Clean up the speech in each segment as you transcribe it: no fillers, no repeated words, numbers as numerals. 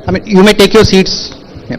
I mean, you may take your seats. Yeah.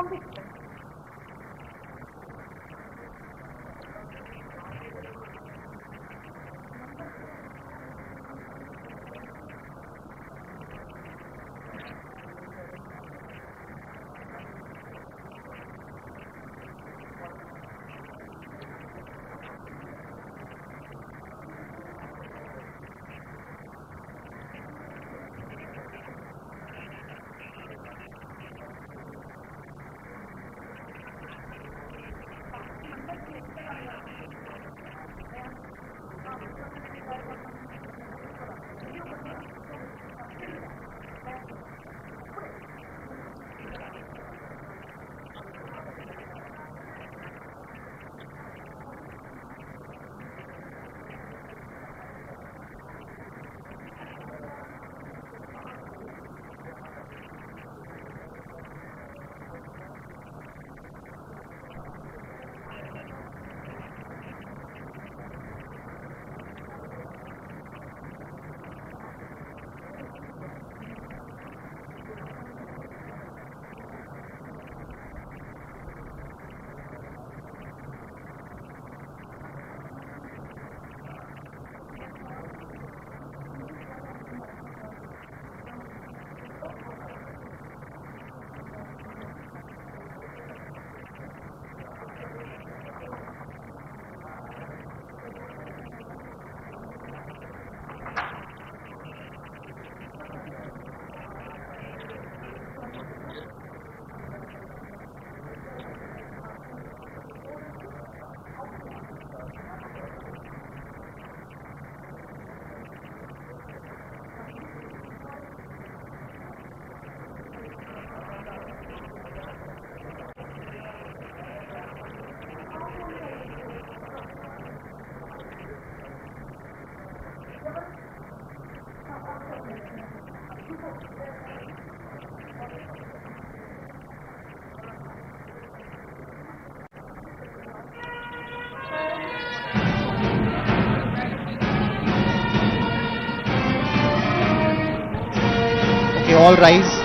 Okay, all rise.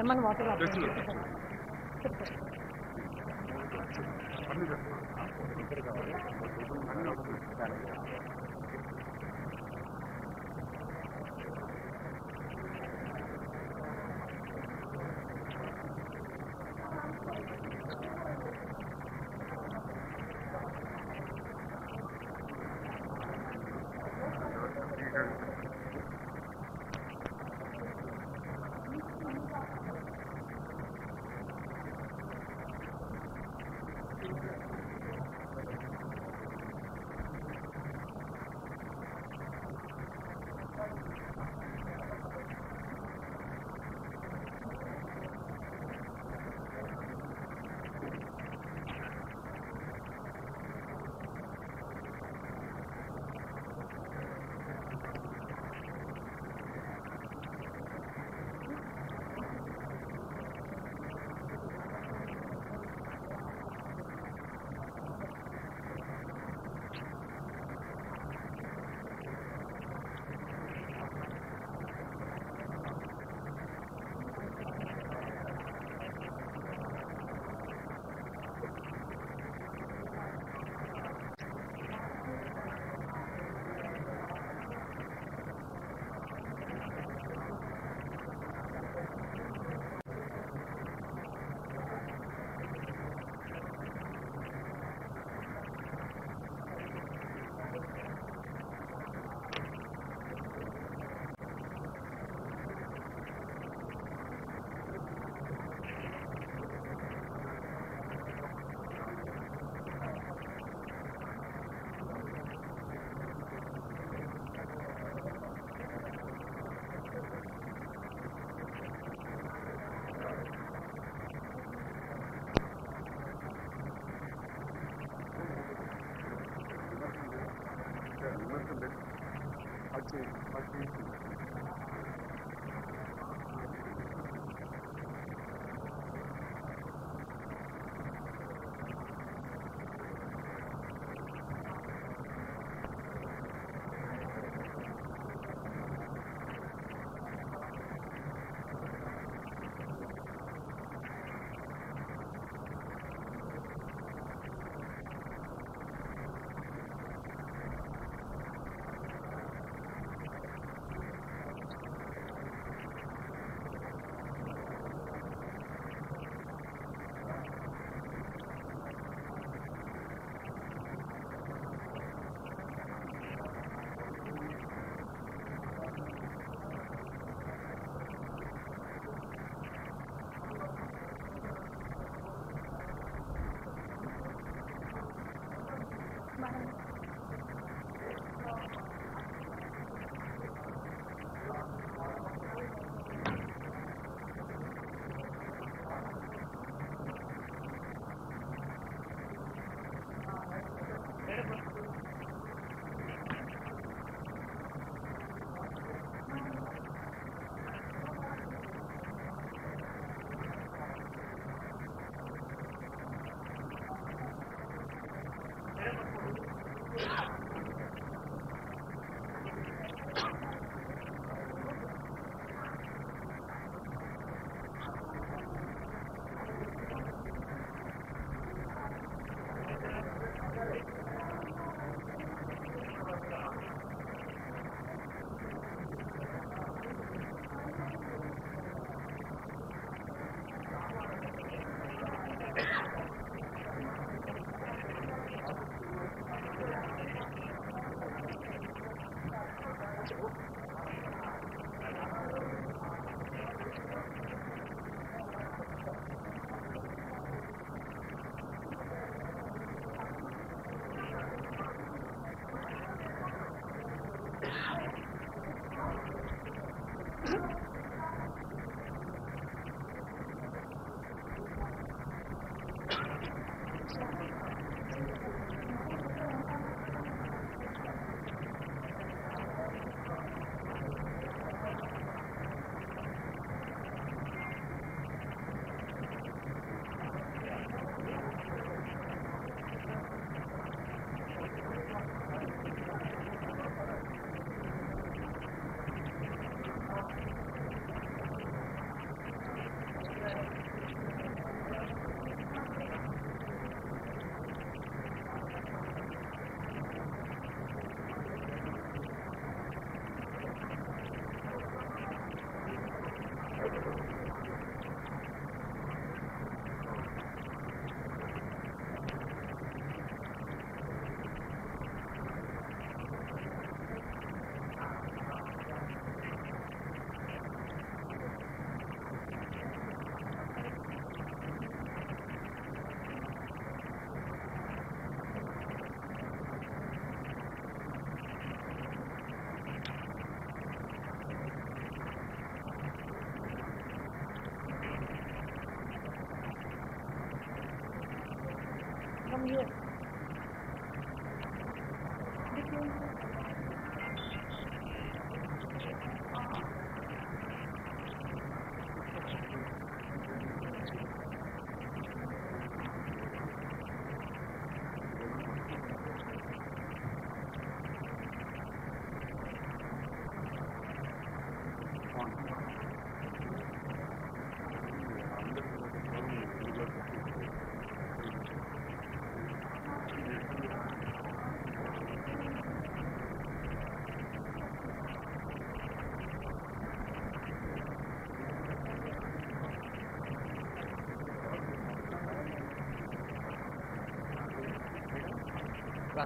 lemon water.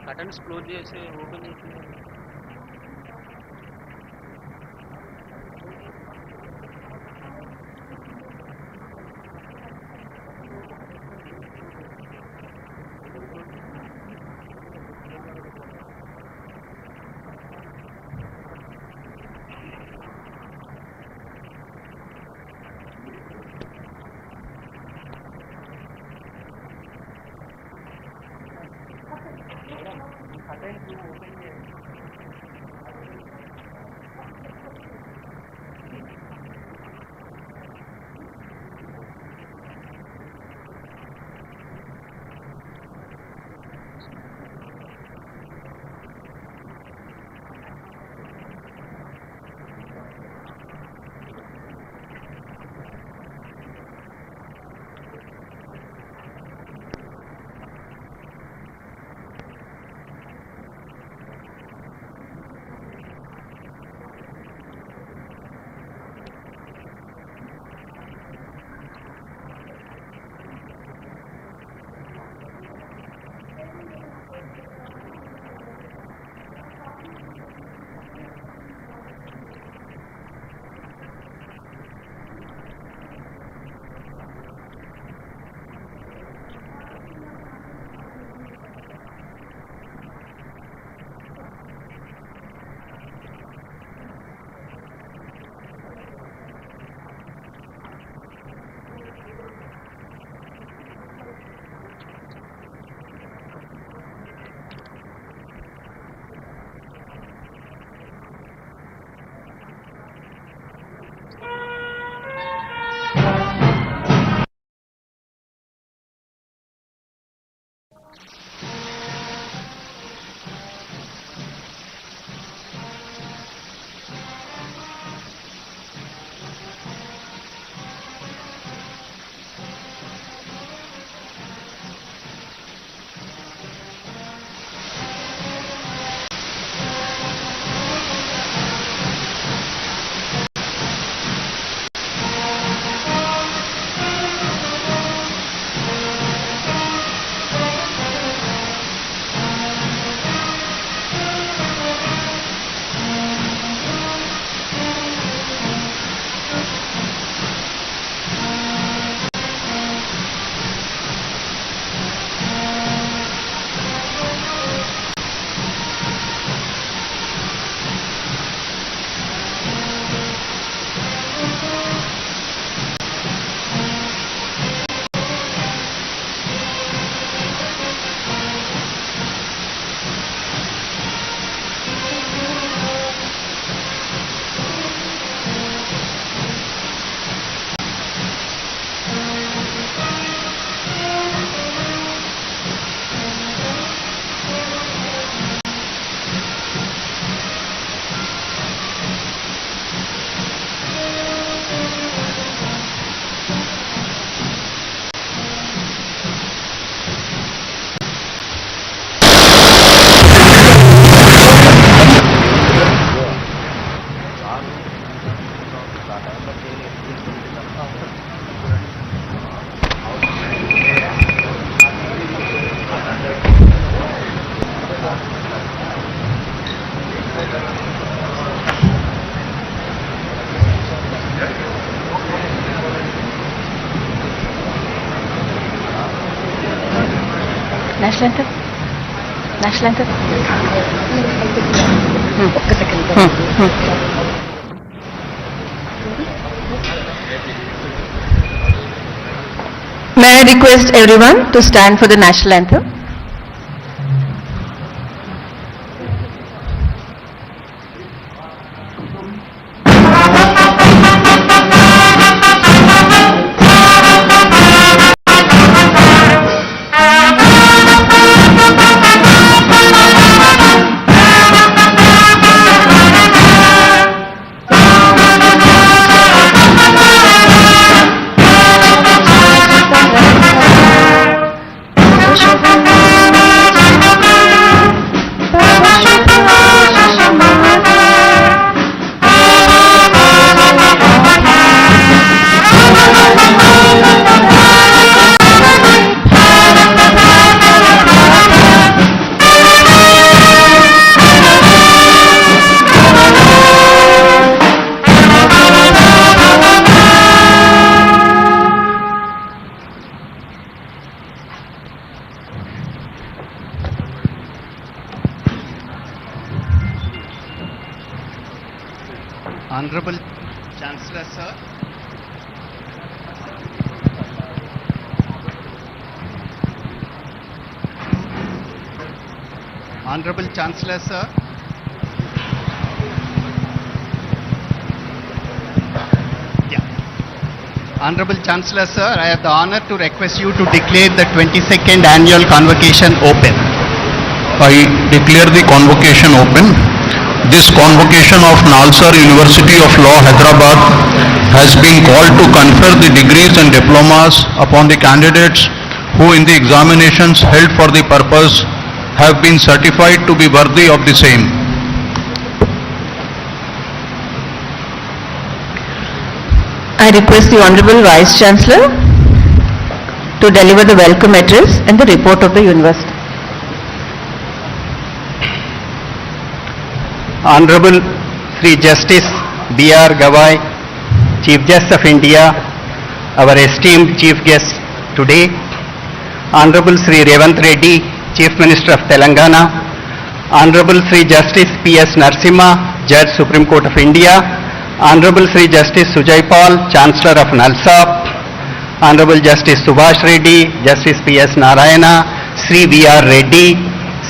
Curtains close చేసి open చేసి National anthem? National anthem? ఒక్క second. May I request everyone to stand for the national anthem? Honorable Chancellor, sir. Honorable Chancellor, sir. Honorable Chancellor, sir, I have the honor to request you to declare the 22nd annual convocation open. I declare the convocation open. This convocation of Nalsar University of Law, Hyderabad has been called to confer the degrees and diplomas upon the candidates who in the examinations held for the purpose have been certified to be worthy of the same. I request the Honorable Vice Chancellor to deliver the welcome address and the report of the university. Honorable Sri Justice B.R. Gawai, Chief Justice of India, our esteemed Chief Guest today, Honorable Sri Revanth Reddy, Chief Minister of Telangana, Honorable Sri Justice P.S. Narasimha, Judge Supreme Court of India, Honorable Sri Justice Sujay Paul, Chancellor of Nalsar, Honorable Justice Subhash Reddy, Justice P.S. Narayana, Sri V.R. Reddy,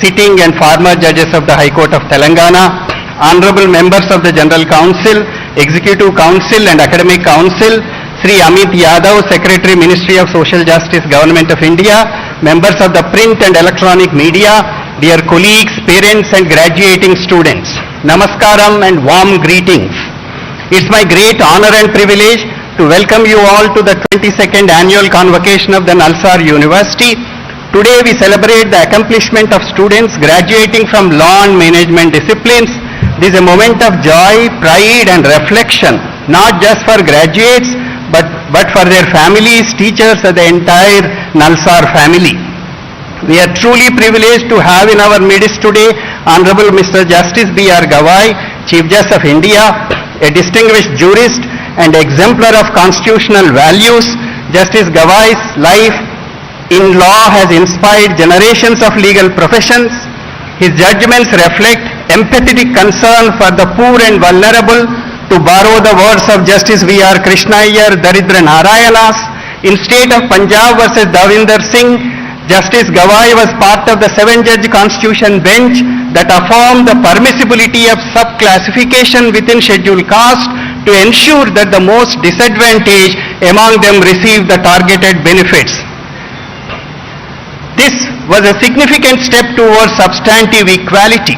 sitting and former judges of the High Court of Telangana, Honorable members of the General Council, Executive Council and Academic Council, Sri Amit Yadav, Secretary, Ministry of Social Justice, Government of India, members of the print and electronic media, dear colleagues, parents and graduating students, Namaskaram and warm greetings. It's my great honor and privilege to welcome you all to the 22nd annual convocation of the Nalsar University. Today we celebrate the accomplishment of students graduating from law and management disciplines. This is a moment of joy, pride and reflection, not just for graduates, but for their families, teachers and the entire Nalsar family. We are truly privileged to have in our midst today Honorable Mr. Justice B.R. Gawai, Chief Justice of India, a distinguished jurist and exemplar of constitutional values. Justice Gawai's life in law has inspired generations of legal professions. His judgments reflect empathetic concern for the poor and vulnerable. To borrow the words of Justice V.R. Krishna Iyer, Daridra Narayanas, in state of Punjab versus Davinder Singh, Justice Gawai was part of the 7-judge constitution bench that affirmed the permissibility of sub-classification within scheduled caste to ensure that the most disadvantaged among them receive the targeted benefits. This was a significant step towards substantive equality.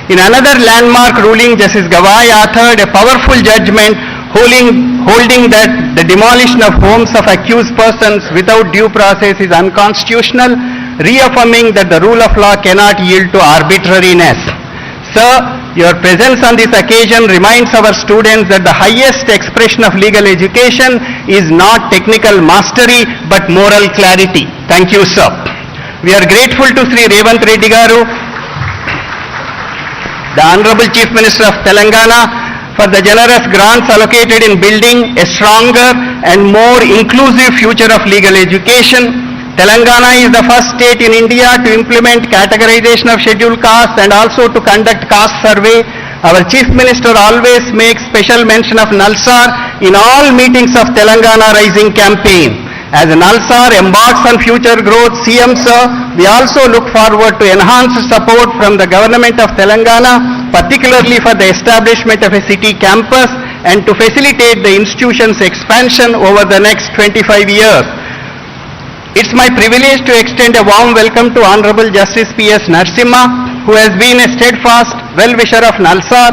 In another landmark ruling, Justice Gawai authored a powerful judgment holding that the demolition of homes of accused persons without due process is unconstitutional, reaffirming that the rule of law cannot yield to arbitrariness. Sir, your presence on this occasion reminds our students that the highest expression of legal education is not technical mastery but moral clarity. Thank you, sir. We are grateful to Sri Revanth Reddy Garu, the Honorable Chief Minister of Telangana, for the generous grants allocated in building a stronger and more inclusive future of legal education. Telangana is the first state in India to implement categorization of scheduled castes and also to conduct caste survey. Our Chief Minister always makes special mention of Nalsar in all meetings of Telangana Rising campaign. As Nalsar embarks on future growth, CM sir, we also look forward to enhanced support from the Government of Telangana, particularly for the establishment of a city campus and to facilitate the institution's expansion over the next 25 years. It's my privilege to extend a warm welcome to Honorable Justice P.S. Narasimha, who has been a steadfast well-wisher of Nalsar.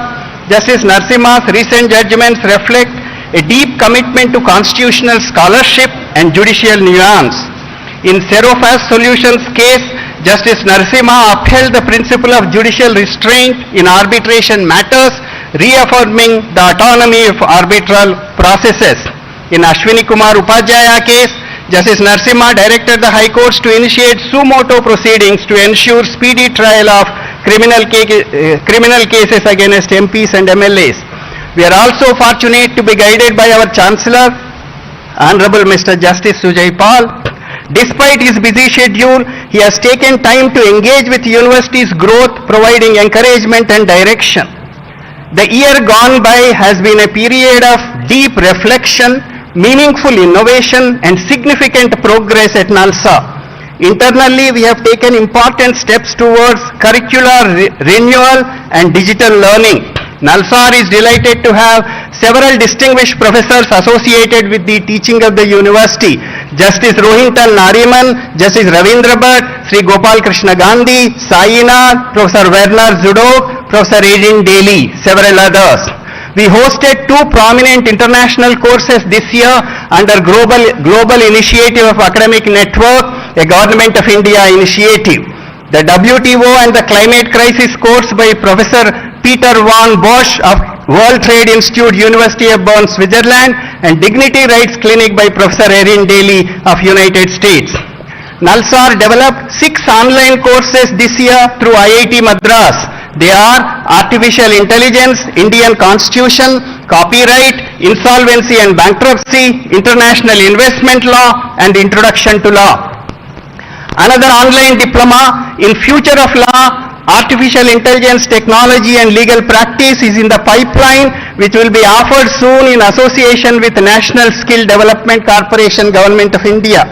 Justice Narasimha's recent judgments reflect a deep commitment to constitutional scholarship and judicial nuance. In Serofast Solutions case, Justice Narasimha upheld the principle of judicial restraint in arbitration matters, reaffirming the autonomy of arbitral processes. In Ashwini Kumar Upadhyaya case, Justice Narasimha directed the High Courts to initiate suo motu proceedings to ensure speedy trial of criminal cases against MPs and MLAs. We are also fortunate to be guided by our Chancellor, Honorable Mr. Justice Sujay Paul. Despite his busy schedule, he has taken time to engage with the university's growth, providing encouragement and direction. The year gone by has been a period of deep reflection, meaningful innovation and significant progress at Nalsar. Internally, we have taken important steps towards curricular renewal and digital learning. Nalsar is delighted to have several distinguished professors associated with the teaching of the university. Justice Rohinton Nariman, Justice Ravindra Bhatt, Sri Gopal Krishna Gandhi, Sainath, Professor Werner Zudok, Professor Erin Daly, several others. We hosted two prominent international courses this year under Global Initiative of Academic Network, a Government of India initiative. The WTO and the Climate Crisis course by Professor Peter von Bosch of World Trade Institute, University of Bern, Switzerland, and Dignity Rights Clinic by Professor Erin Daly of United States. Nalsar developed 6 online courses this year through IIT Madras. They are Artificial Intelligence, Indian Constitution, Copyright, Insolvency and Bankruptcy, International Investment Law, and Introduction to Law. Another online diploma in Future of Law, Artificial Intelligence Technology and Legal Practice is in the pipeline, which will be offered soon in association with National Skill Development Corporation, Government of India.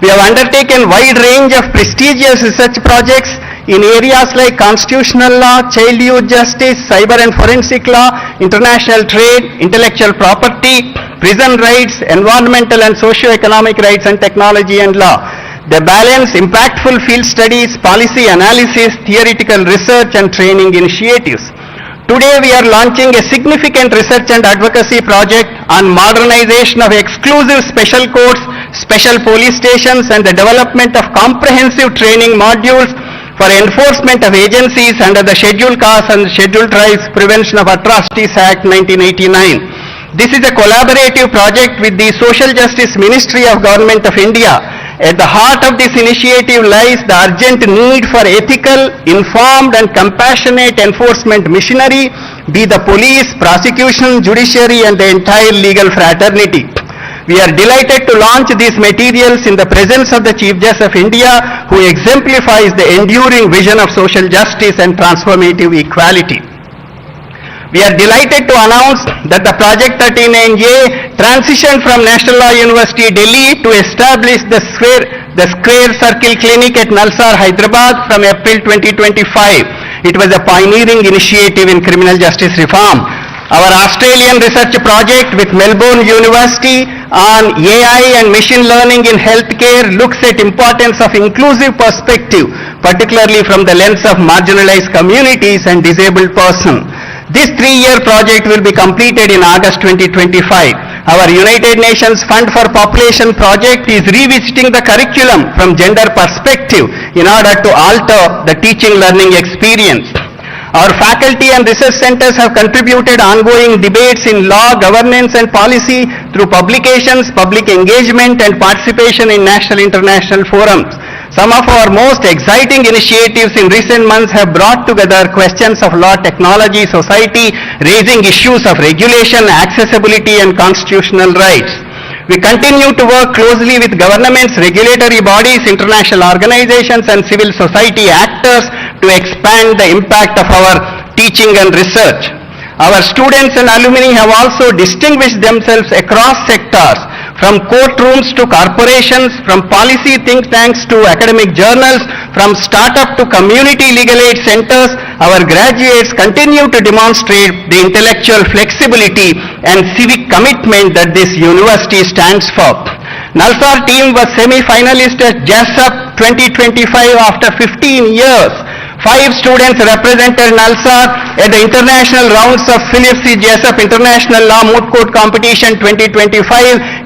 We have undertaken wide range of prestigious research projects in areas like constitutional law, child youth justice, cyber and forensic law, international trade, intellectual property, prison rights, environmental and socio-economic rights, and technology and law. They balance impactful field studies, policy analysis, theoretical research and training initiatives. Today we are launching a significant research and advocacy project on modernization of exclusive special courts, special police stations, and the development of comprehensive training modules for enforcement of agencies under the Scheduled Castes and Scheduled Tribes Prevention of Atrocities Act 1989. This is a collaborative project with the Social Justice Ministry of Government of India. At the heart of this initiative lies the urgent need for ethical, informed and compassionate enforcement machinery, be the police, prosecution, judiciary and the entire legal fraternity. We are delighted to launch these materials in the presence of the Chief Justice of India, who exemplifies the enduring vision of social justice and transformative equality. We are delighted to announce that the Project 39A transitioned from National Law University, Delhi to establish the Square Circle Clinic at Nalsar, Hyderabad from April 2025. It was a pioneering initiative in criminal justice reform. Our Australian research project with Melbourne University on AI and machine learning in healthcare looks at importance of inclusive perspective, particularly from the lens of marginalized communities and disabled persons. This 3-year project will be completed in August 2025. Our United Nations Fund for Population project is revisiting the curriculum from gender perspective in order to alter the teaching learning experience. Our faculty and research centers have contributed ongoing debates in law, governance and policy through publications, public engagement and participation in national international forums. Some of our most exciting initiatives in recent months have brought together questions of law, technology, society, raising issues of regulation, accessibility and constitutional rights. We continue to work closely with governments, regulatory bodies, international organizations and civil society actors to expand the impact of our teaching and research. Our students and alumni have also distinguished themselves across sectors, from courtrooms to corporations, from policy think tanks to academic journals, from startup to community legal aid centers. Our graduates continue to demonstrate the intellectual flexibility and civic commitment that this university stands for. Nalsar team was semi-finalist at JASUP 2025 after 15 years. 5 students represented Nalsar at the international rounds of Philip C. Jessup International Law Moot Court Competition 2025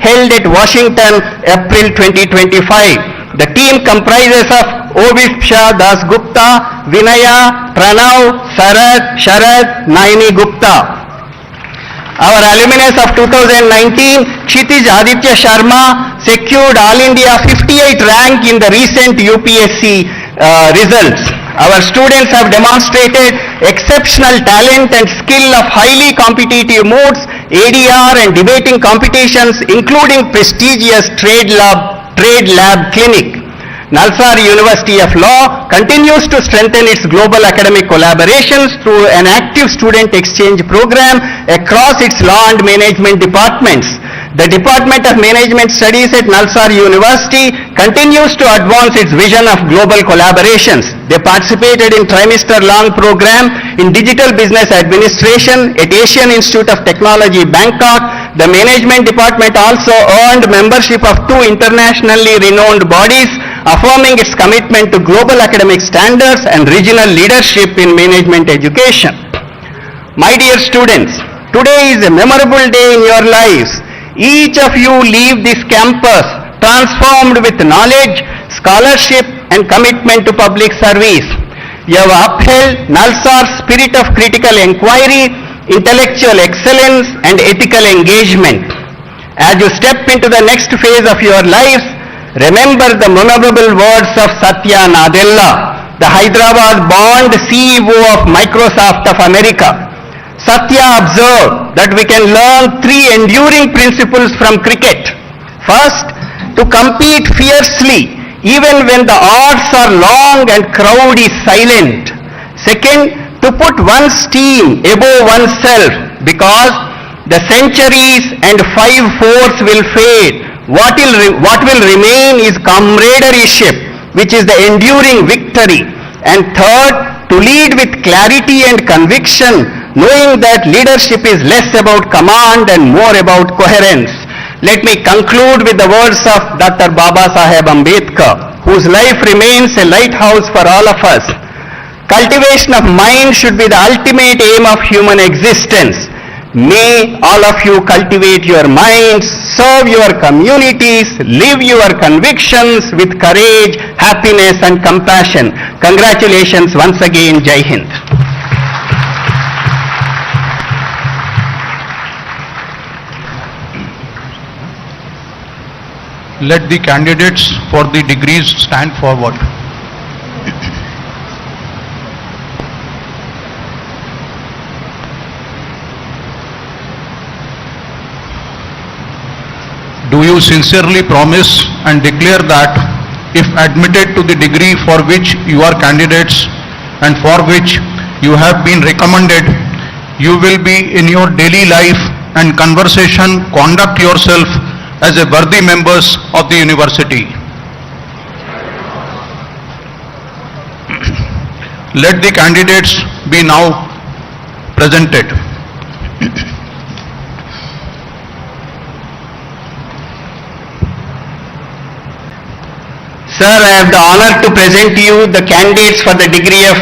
held at Washington, April 2025. The team comprises of Obisha Das Gupta, Vinaya, Pranav, Sharad, Naini Gupta. Our alumnus of 2019, Kshitij Aditya Sharma, secured All India 58 rank in the recent UPSC results. Our students have demonstrated exceptional talent and skill of highly competitive modes, ADR and debating competitions, including prestigious trade lab clinic. Nalsar University of Law continues to strengthen its global academic collaborations through an active student exchange program across its law and management departments. The Department of Management Studies at Nalsar University continues to advance its vision of global collaborations. They participated in trimester-long program in Digital Business Administration at Asian Institute of Technology, Bangkok. The Management Department also earned membership of 2 internationally renowned bodies, affirming its commitment to global academic standards and regional leadership in management education. My dear students, today is a memorable day in your lives. Each of you leave this campus transformed with knowledge, scholarship and commitment to public service. You have upheld Nalsar's spirit of critical inquiry, intellectual excellence and ethical engagement. As you step into the next phase of your lives, remember the memorable words of Satya Nadella, the Hyderabad-born CEO of Microsoft of America. Satya observed that we can learn 3 enduring principles from cricket. First, to compete fiercely even when the odds are long and crowd is silent. Second, to put one's team above oneself because the centuries and 5 fours will fade. What will remain is camaraderie, which is the enduring victory. And third, to lead with clarity and conviction, knowing that leadership is less about command and more about coherence. Let me conclude with the words of Dr. Baba Saheb Ambedkar, whose life remains a lighthouse for all of us. Cultivation of mind should be the ultimate aim of human existence. May all of you cultivate your minds, serve your communities, live your convictions with courage, happiness and compassion. Congratulations once again. Jai Hind. Let the candidates for the degrees stand forward. Do you sincerely promise and declare that if admitted to the degree for which you are candidates and for which you have been recommended, you will be in your daily life and conversation conduct yourself as a worthy members of the university? Let the candidates be now presented. Sir, I have the honor to present to you the candidates for the degree of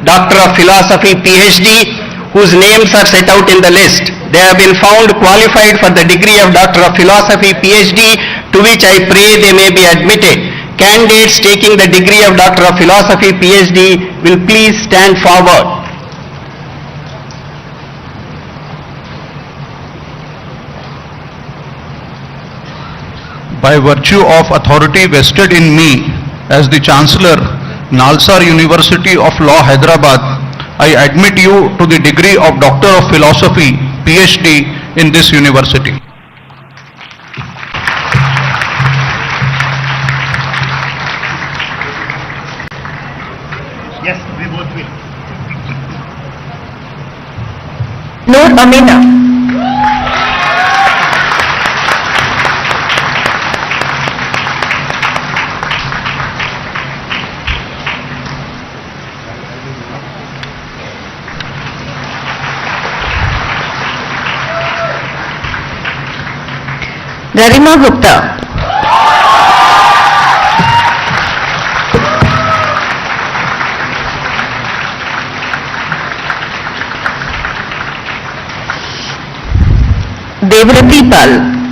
Doctor of Philosophy, PhD, whose names are set out in the list. They have been found qualified for the degree of Doctor of Philosophy, PhD, to which I pray they may be admitted. Candidates taking the degree of Doctor of Philosophy, PhD will please stand forward. By virtue of authority vested in me as the Chancellor, Nalsar University of Law, Hyderabad, I admit you to the degree of Doctor of Philosophy, PhD in this university. Yes, we both will. Noor Amina. Garima Gupta. Devrati Pal.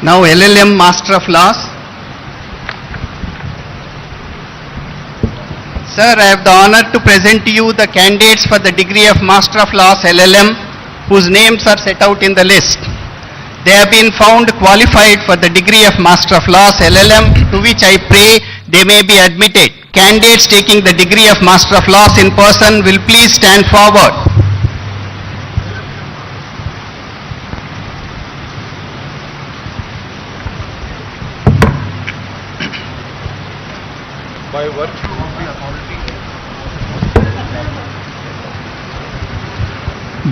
Now LLM Master of Laws, Sir, I have the honor to present to you the candidates for the degree of Master of Laws LLM, whose names are set out in the list. They have been found qualified for the degree of Master of Laws LLM, to which I pray they may be admitted. Candidates taking the degree of Master of Laws in person will please stand forward.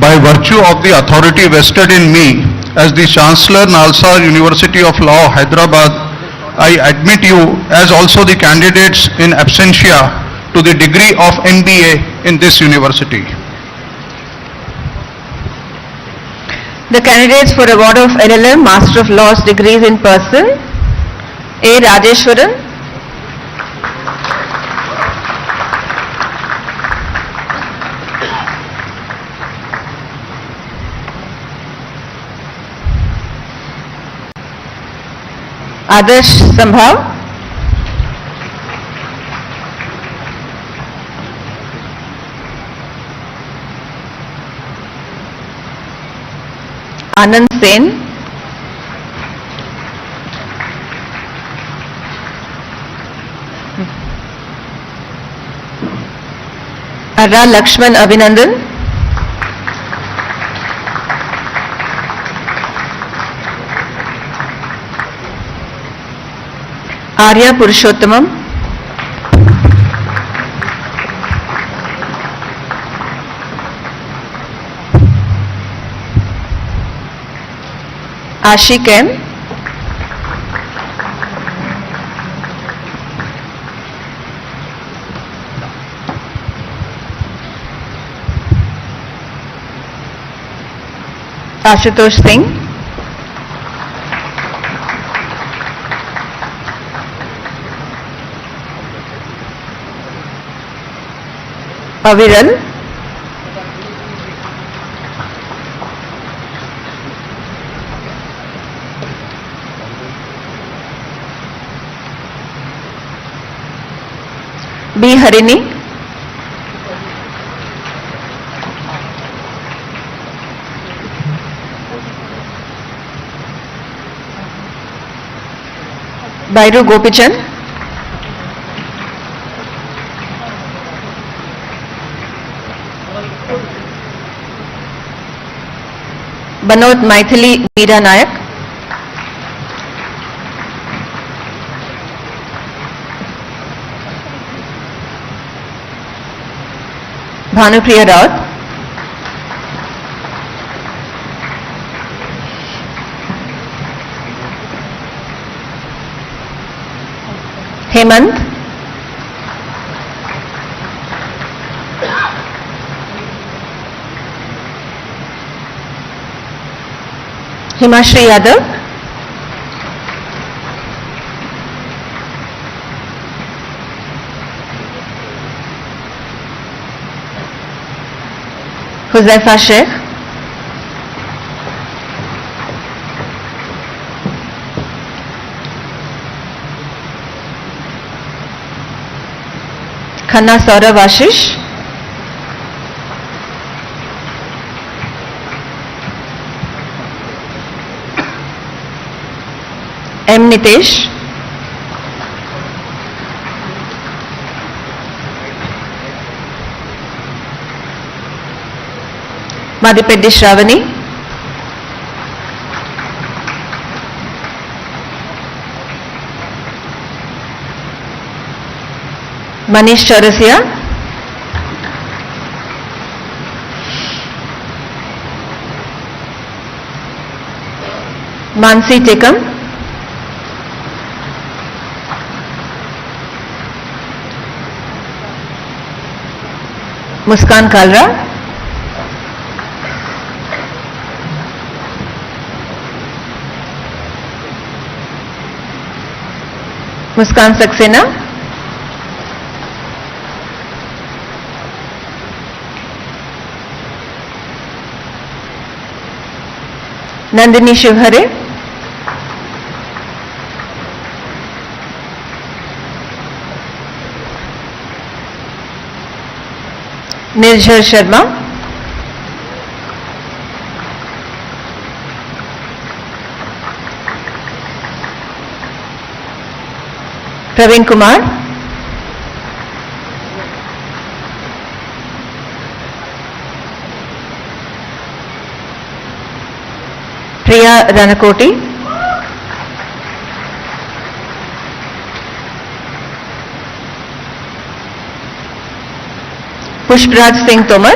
By virtue of the authority vested in me as the Chancellor, Nalsar University of Law, Hyderabad, I admit you as also the candidates in absentia to the degree of MBA in this university. The candidates for award of LLM Master of Laws degrees in person: A. Rajeshwaran, Adarsh Sambhav, Anand Sen, Arra Lakshman Abhinandan, Arya Purushottamam, Ashik M, Ashutosh Singh, Aviral, B. Harini, Bairu Gopichand, Banod Maithili Meera Nayak, Bhanupriya Raut, Hemant, Himashri Yadav, Huzaifa Sheikh, Khanna Saurav Ashish, M. Nitesh, Madhipeddi Shravani, Manish Chaurasia, Mansi Tekam, Muskan Kalra, Muskan Saxena, Nandini Shivhare, Niljar Sharma, Praveen Kumar, Priya Ranakoti, Pushpraj Singh Tomar,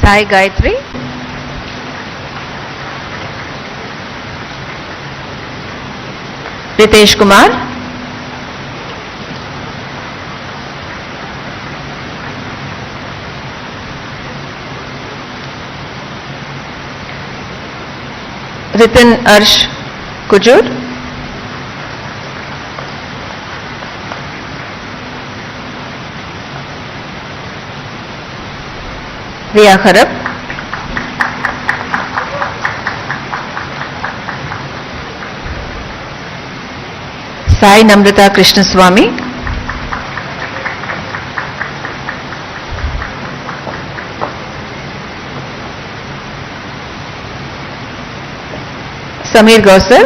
Sai Gayatri, Ritesh Kumar, Ritin Arsh Kujur, Riya Kharab, Sai Namrata Krishnaswamy, Samir Gosar,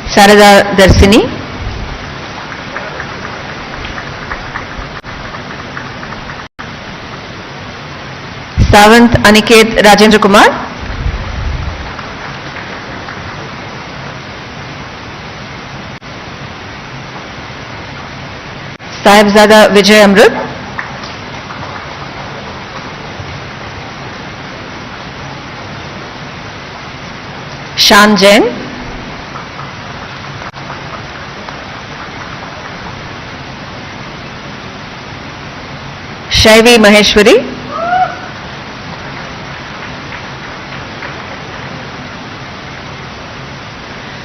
Sarada Darsini, Savant Aniket Rajendra Kumar, Sahibzada Vijay Amrut, Shan Jain, Shaivi Maheshwari,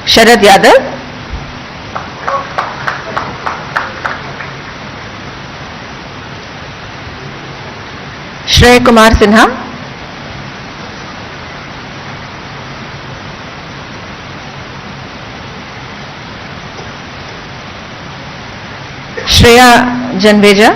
Sharad Yadav, Shrey Kumar Sinha, Shreya Janveja,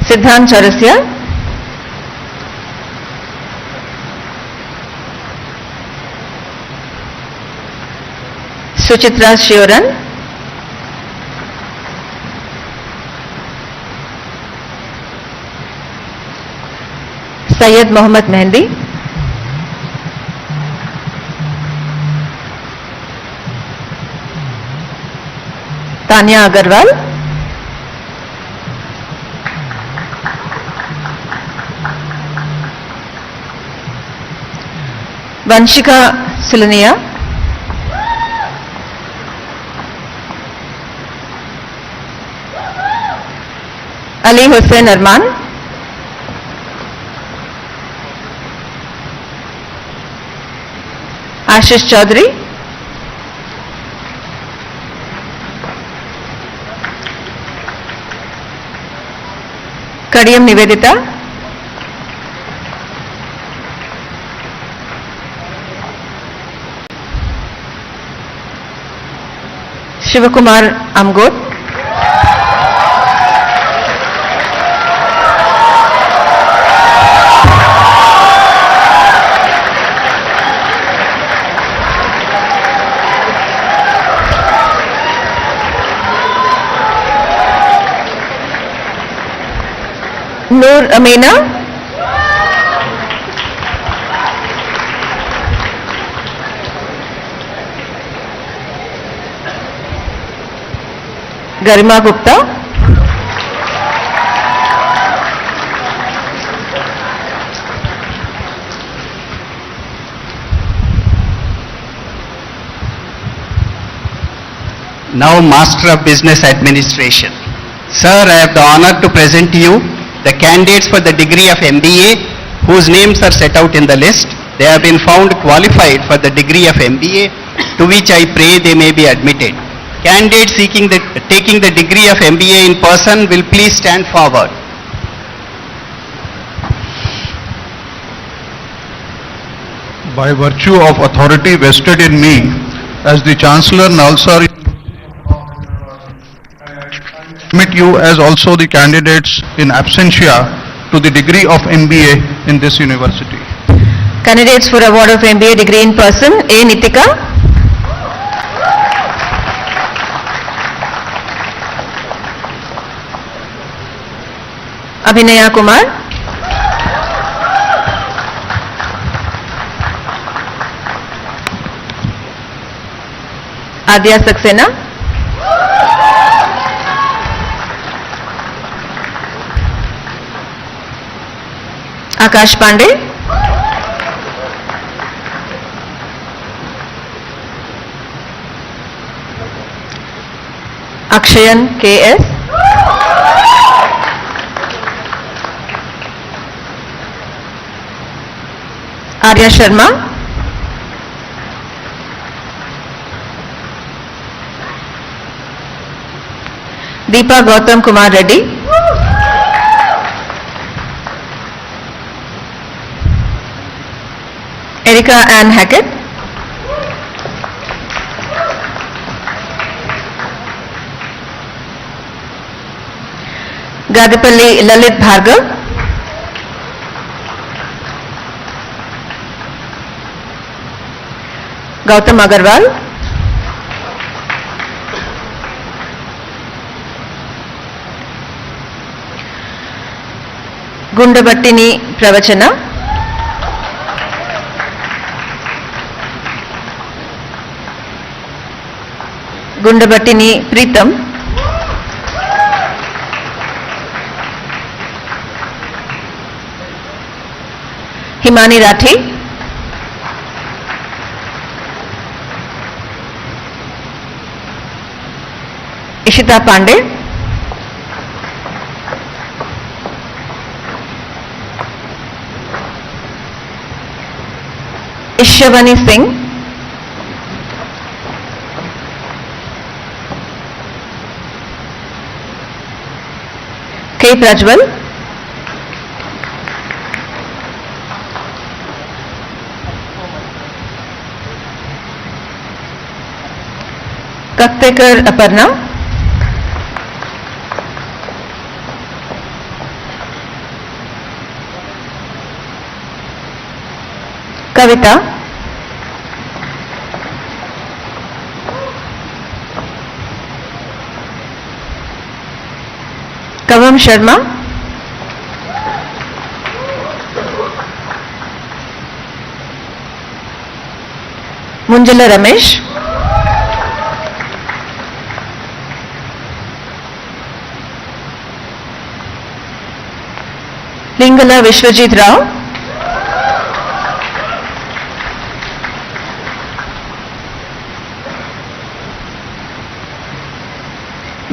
Siddhant Chaurasya, Suchitra Shioran, Syed Mohammad Mehndi, Tanya Agarwal, Vanshika Sulania, Ali Hussain Arman, Ashish Chaudhary, Kadiyam Nivedita, Shivakumar Amgot, Noor Amina, Garima Gupta, Now Master of Business Administration. Sir, I have the honor to present to you the candidates for the degree of MBA whose names are set out in the list. They have been found qualified for the degree of MBA, to which I pray they may be admitted. Candidates taking the degree of MBA in person will please stand forward. By virtue of authority vested in me as the Chancellor Nalsar, admit you as also the candidates in absentia to the degree of MBA in this university. Candidates for award of MBA degree in person, A. Nitika, Abhinaya Kumar, Adya Saxena, Akash Pandey, Akshayan K.S., Arya Sharma, Deepa Gautam Kumar Reddy, Erika Ann Hackett, Gadipalli Lalit Bhargav, Gautam Agarwal, Gundabattini Pravachana, Gundabattini Pritam, Himani Rathi, Ishita Pandey, Ishavani Singh, K. Prajwal, Kaktekar Aparna, Kavita, Kavam Sharma, Munjala Ramesh, Lingala Vishwajit Rao,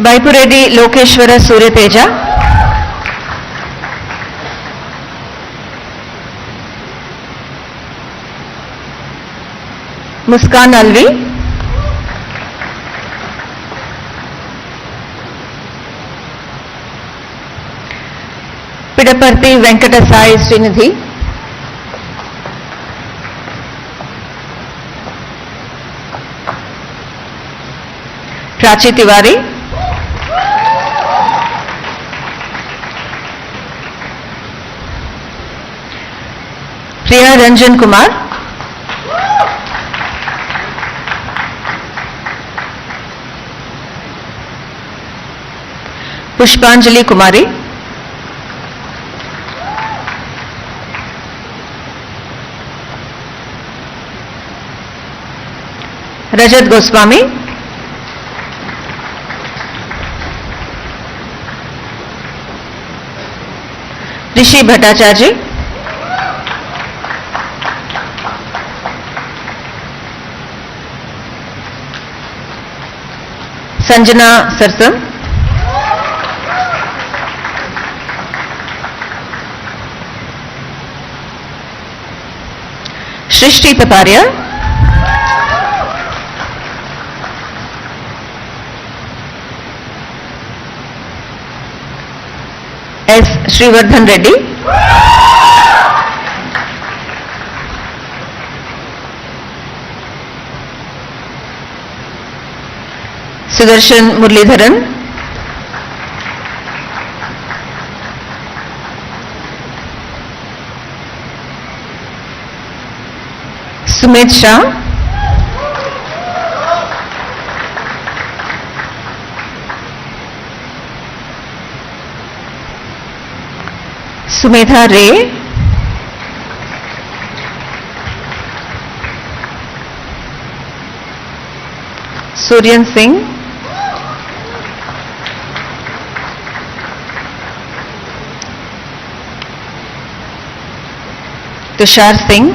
Baipuredi Lokeshwara Suryateja, Muskan Alvi, Pidaparthi Venkatasai Srinidhi, Prachi Tiwari, Priya Ranjan Kumar, Pushpanjali Kumari, Rajat Goswami, Rishi Bhattacharya, Sanjana Sarsam, Srishti Taparia, S. Revanth Reddy, Sudarshan Muralidharan, Sumit Shah, Sumetha Ray, Suryan Singh, Tushar Singh,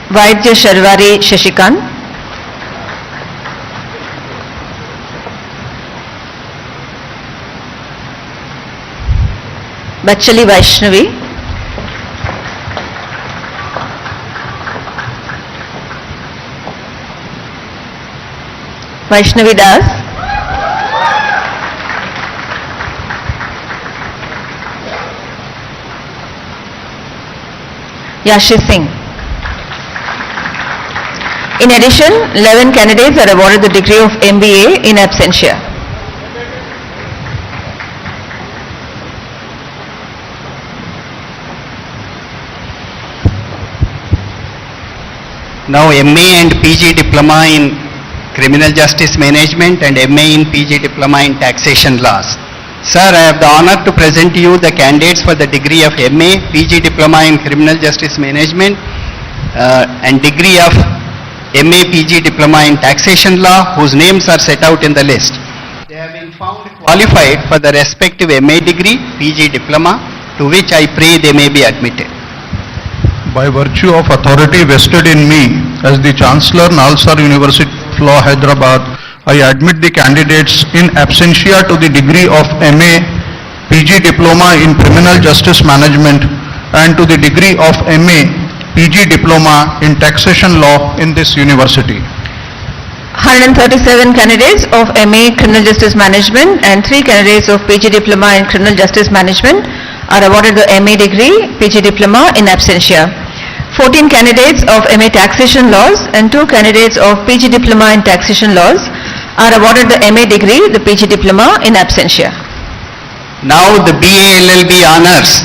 Vaidya Sharwari Shashikant, Bachali Vaishnavi, Vaishnavi Das, Yashi Singh. In addition, 11 candidates are awarded the degree of MBA in absentia. Now MA and PG Diploma in Criminal Justice Management and MA in PG Diploma in Taxation Laws. Sir, I have the honor to present to you the candidates for the degree of MA, PG Diploma in Criminal Justice Management and degree of MA, PG Diploma in Taxation Law, whose names are set out in the list. They have been found qualified for the respective MA degree, PG Diploma, to which I pray they may be admitted. By virtue of authority vested in me as the Chancellor, Nalsar University of Law, Hyderabad, I admit the candidates in absentia to the degree of MA, PG Diploma in Criminal Justice Management and to the degree of MA, PG Diploma in Taxation Law in this university. 137 candidates of MA Criminal Justice Management and 3 candidates of PG Diploma in Criminal Justice Management are awarded the MA degree, PG Diploma in absentia. 14 candidates of MA Taxation Laws and 2 candidates of PG Diploma in Taxation Laws are awarded the MA degree, the PG Diploma in absentia. Now the BA LLB honors.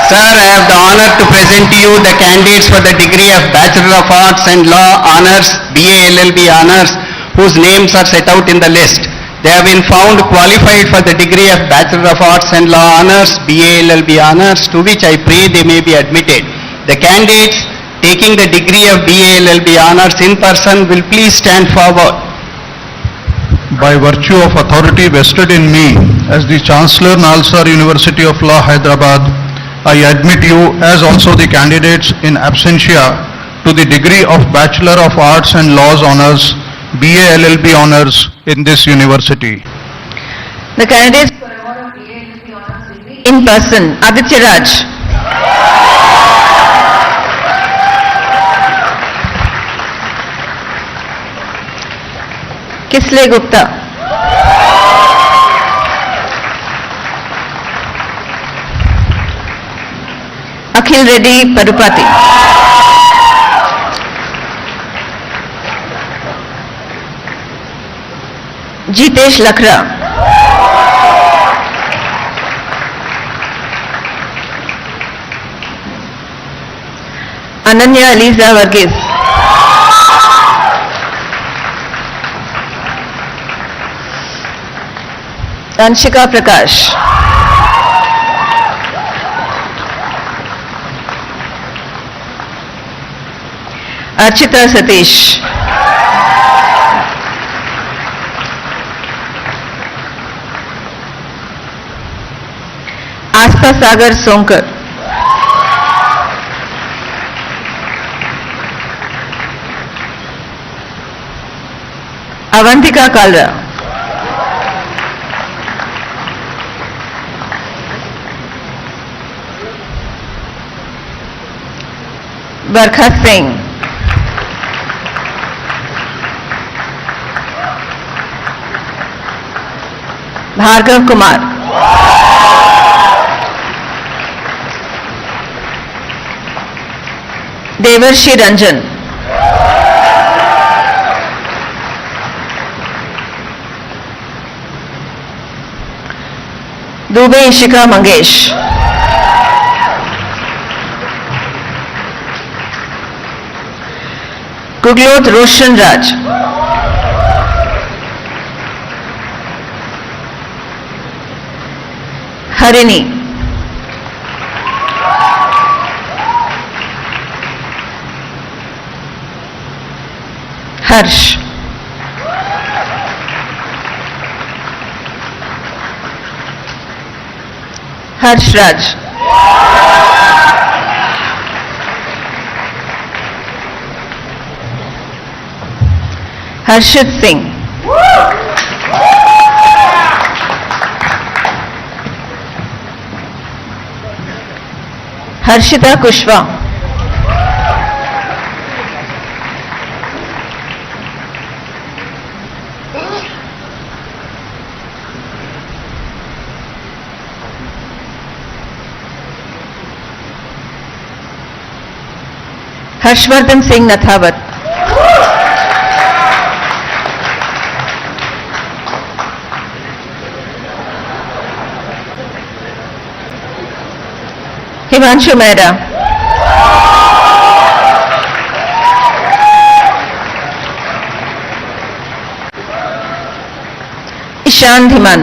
Sir, I have the honor to present to you the candidates for the degree of Bachelor of Arts and Law Honors, BA LLB Honors, whose names are set out in the list. They have been found qualified for the degree of Bachelor of Arts and Law Honors, BA LLB Honors, to which I pray they may be admitted. The candidates taking the degree of BA LLB Honors in person will please stand forward. By virtue of authority vested in me as the Chancellor, Nalsar University of Law, Hyderabad, I admit you as also the candidates in absentia to the degree of Bachelor of Arts and Laws Honors, BA LLB Honors in this university. The candidates for award of BA LLB Honors will be in person. Aditya Raj, Kisle Gupta, Akhil Reddy Padupati, Jitesh Lakra, Ananya Aliza Varghese, Anshika Prakash, Archita Satish, Astha Sagar Sonkar, Avantika Kalra. Barkha Singh. Bhargav Kumar. Devarshi Ranjan. Dubey Ishika Mangesh. Guglot Roshan Raj. Harini. Harsh. Harsh Raj. Harshit Singh. Harshita Kushwa. Harshvardhan Singh Nathawat. Himanshu Mehra. Ishan Dhiman.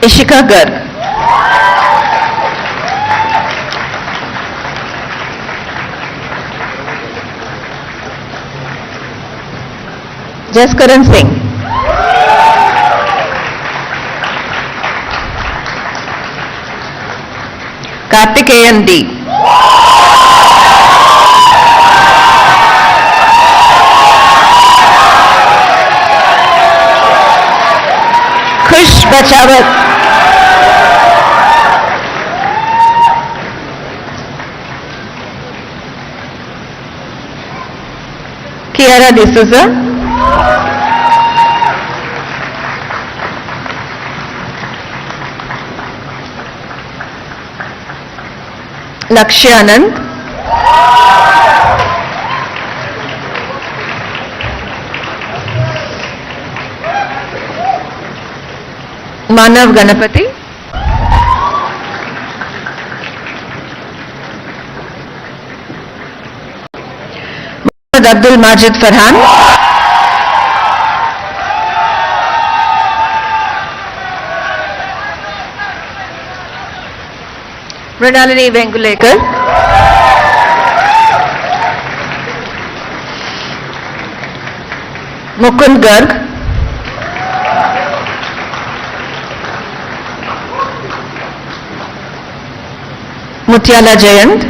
Ishika Garg. Jaskaran Singh. Kartikeyan D. Khush Bachawat. Kiara D'Souza. Lakshya Anand. Manav Ganapati. Mohammad Abdul Majid Farhan. Mrinalini Vengulekar. Mukund Garg. Mutyala Jayant.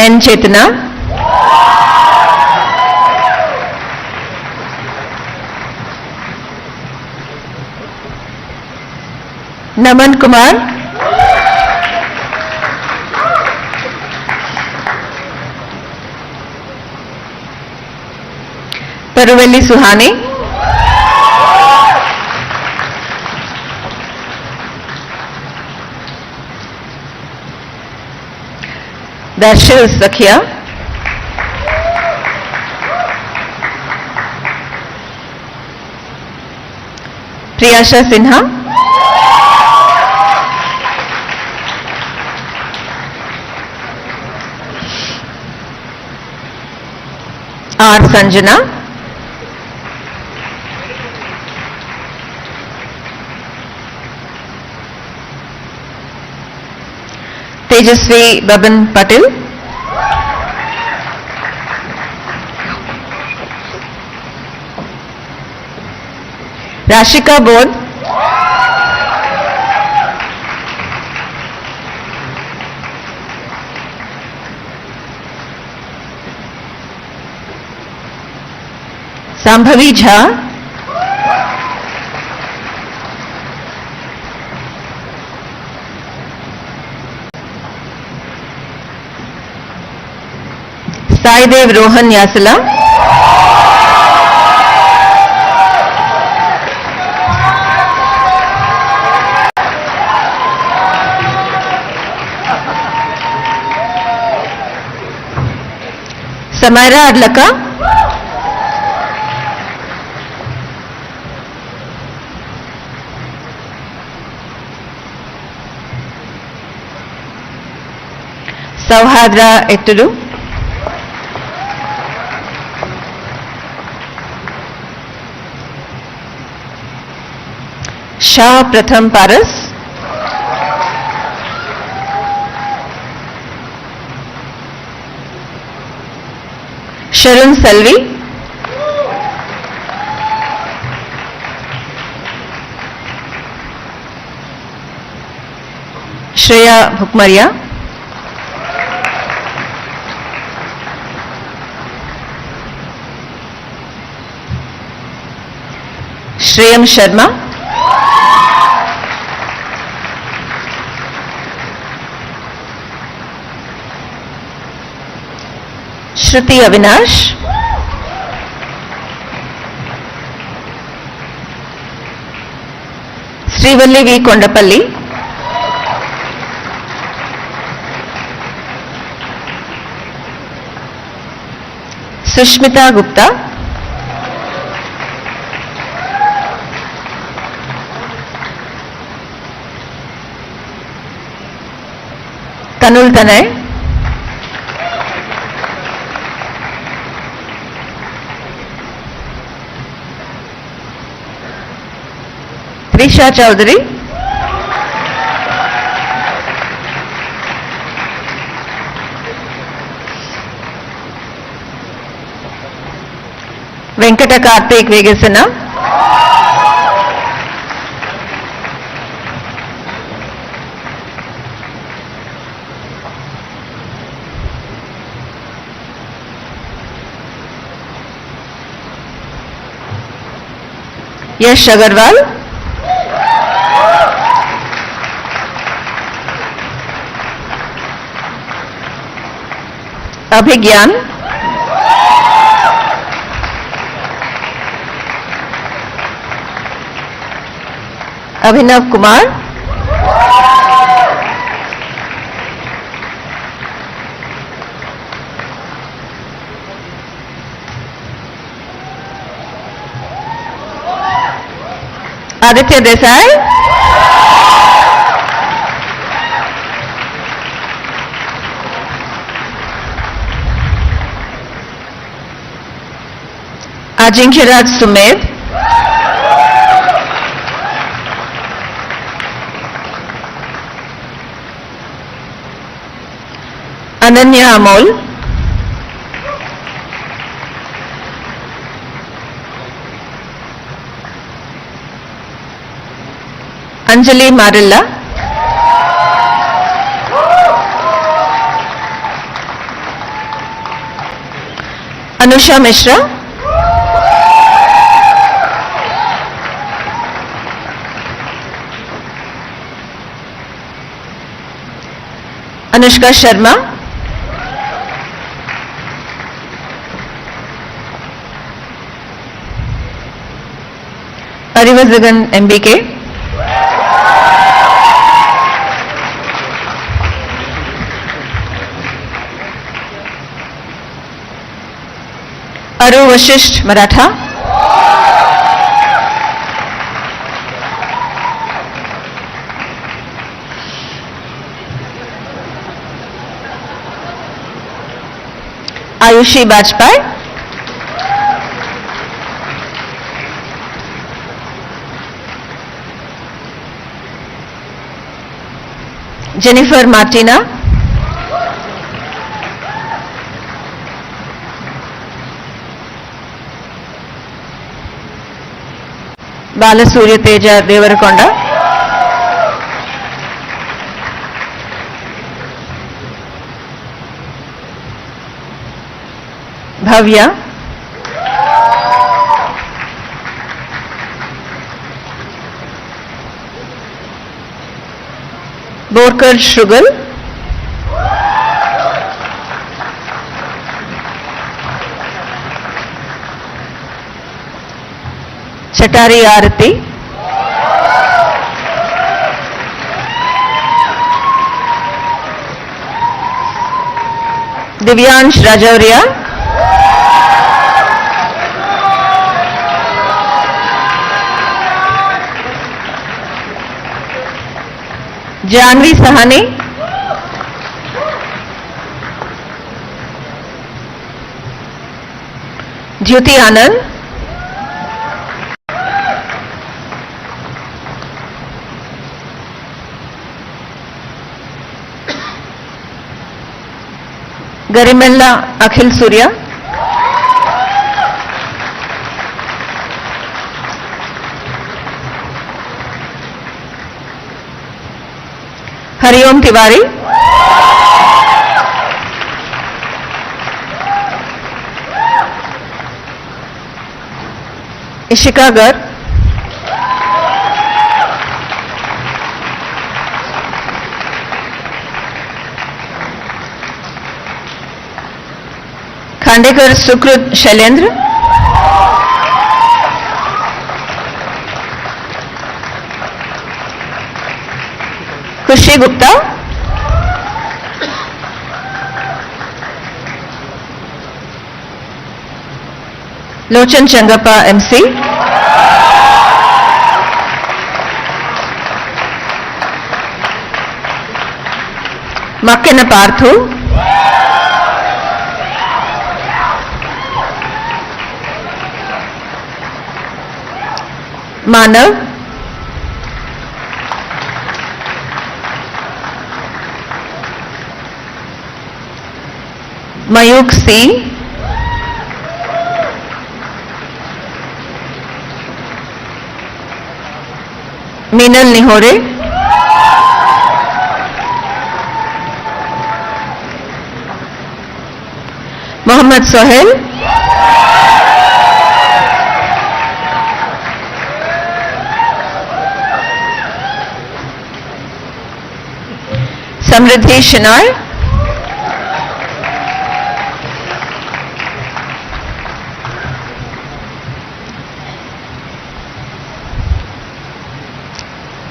N. Chetna. Naman Kumar. Paruvelli Suhani. Darshil Sakhia. Priyasha Sinha. R. Sanjana. Tejasvi Baban Patil. Rashika Bodh, Sambhavi Jha, Saidev Rohan Yasala, Samaira Adlaka, Sauhadra Ettulu, Shah Pratham Paras, Sharun Salvi, Shreya Bhukmaria, Shreyam Sharma, Shruti Avinash, Srivalli V. Kondapalli, Sushmita Gupta, Tanul Tanay, Trisha Chaudhary, Venkata Karthik Vegasana, Yash Agarwal, Abhigyan, Abhinav Kumar, Aditya Desai, Ajinkya Sumed, Ananya Amol, Anjali Marilla, Anusha Mishra, Anushka Sharma, Arivazagan MBK, Aru Vashisht Maratha, Ayushi Bajpai, Jennifer Martina, Balasuriya Teja Devarakonda, Bhavya, Borkar Shugal, Chatari Arati, Divyansh Rajauria, Janvi Sahani, Jyoti Anand, Garimella Akhil Surya, Hariom Tiwari, Ishika Gar, Khandekar Sukrut Shailendra, Kushi Gupta, Lochan Changappa MC, Makkena Parthu, Manav, Mayuk C, Meenal Nihore, Mohammad Sohail, Samriddhi Shinoy,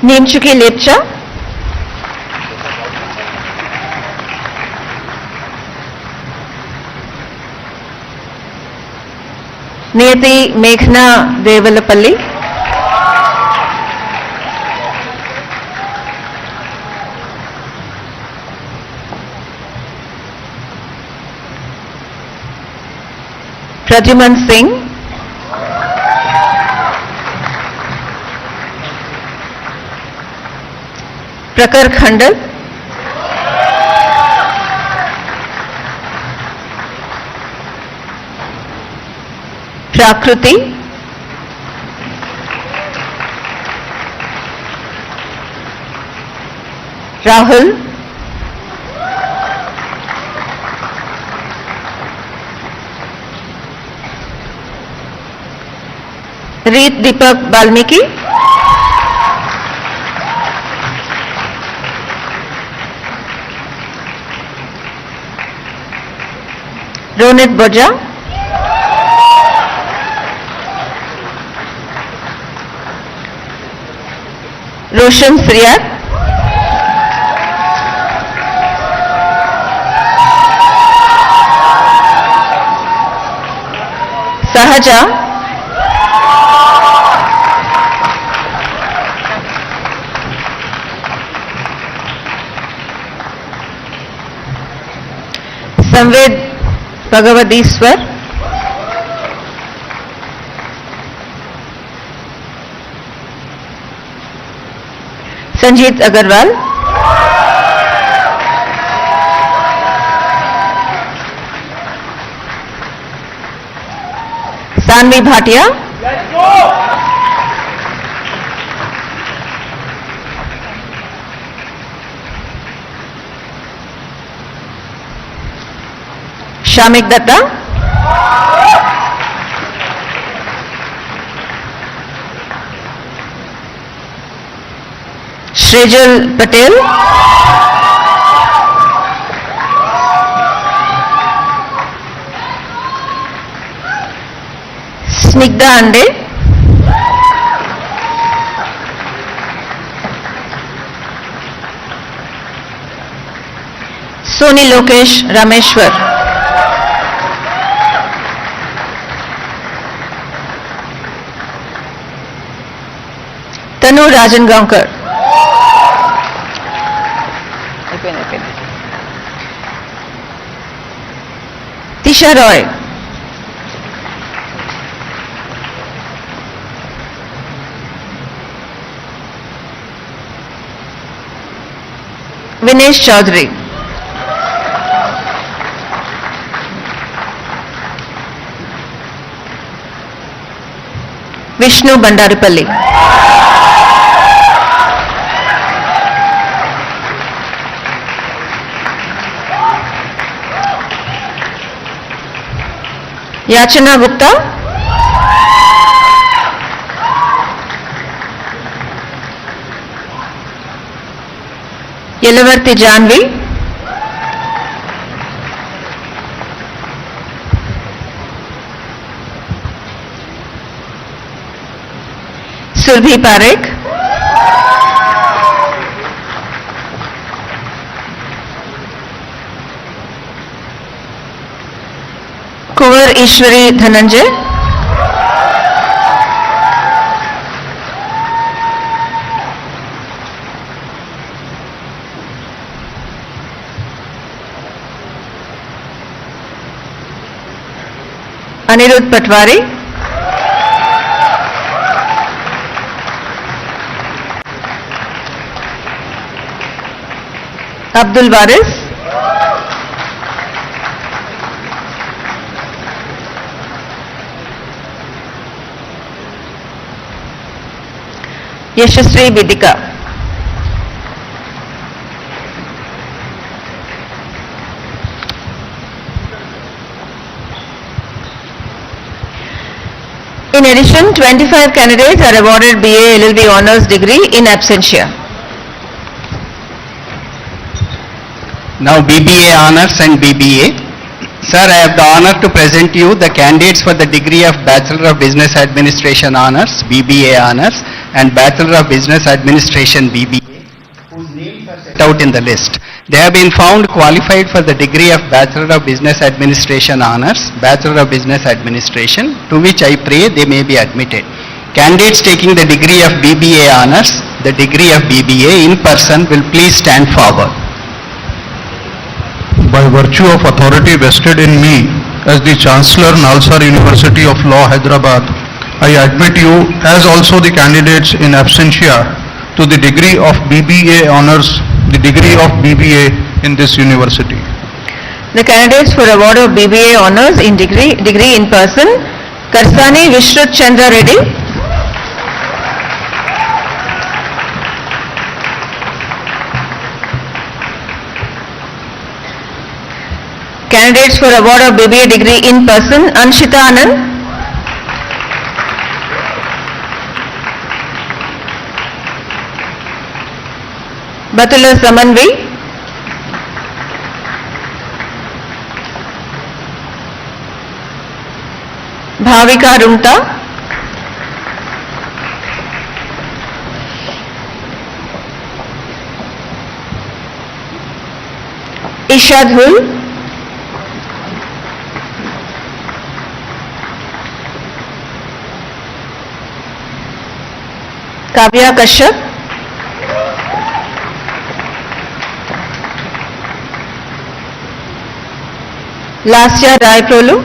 Neemchuki Lepcha, Niyati Meghna Devalapalli, Pradyuman Singh, Prakar Khandal, Prakruti, Rahul, Reet Deepak Balmiki, Ronit Boja, Roshan Sriyat, Sahaja, Samved Bhagavadiswar, Sanjeet Agarwal, Sanvi Bhatia, Shamik Datta, Shrejal Patel, Snigdha Ande, Soni Lokesh Rameshwar, Tanu Rajan Gaonkar, Tisha Roy, Vinesh Chaudhary, Vishnu Bandarupalli, Yachana Gupta, Yelavarthi Janvi, Surbhi Parekh, Kunwar Ishwari Dhananjay, Anirudh Patwari, Abdul Waris, Yashasri Vidika, in addition, 25 candidates are awarded BA LLB Honours degree in absentia. Now BBA Honours and BBA. Sir, I have the honor to present you the candidates for the degree of Bachelor of Business Administration Honours, BBA Honours, and Bachelor of Business Administration BBA, whose names are set out in the list. They have been found qualified for the degree of Bachelor of Business Administration Honours, Bachelor of Business Administration, to which I pray they may be admitted. Candidates taking the degree of BBA Honours, the degree of BBA in person will please stand forward. By virtue of authority vested in me as the Chancellor, Nalsar University of Law, Hyderabad, I admit you as also the candidates in absentia to the degree of BBA Honours, the degree of BBA in this university. The candidates for award of BBA Honours in degree in person, Karsani Vishrut Chandra Reddy, candidates for award of BBA degree in person, Anshita Anand, Batula Samanvi, Bhavika Rumta, Isha Dhul, Kavya Kashyap, Lasya Rai Prolu,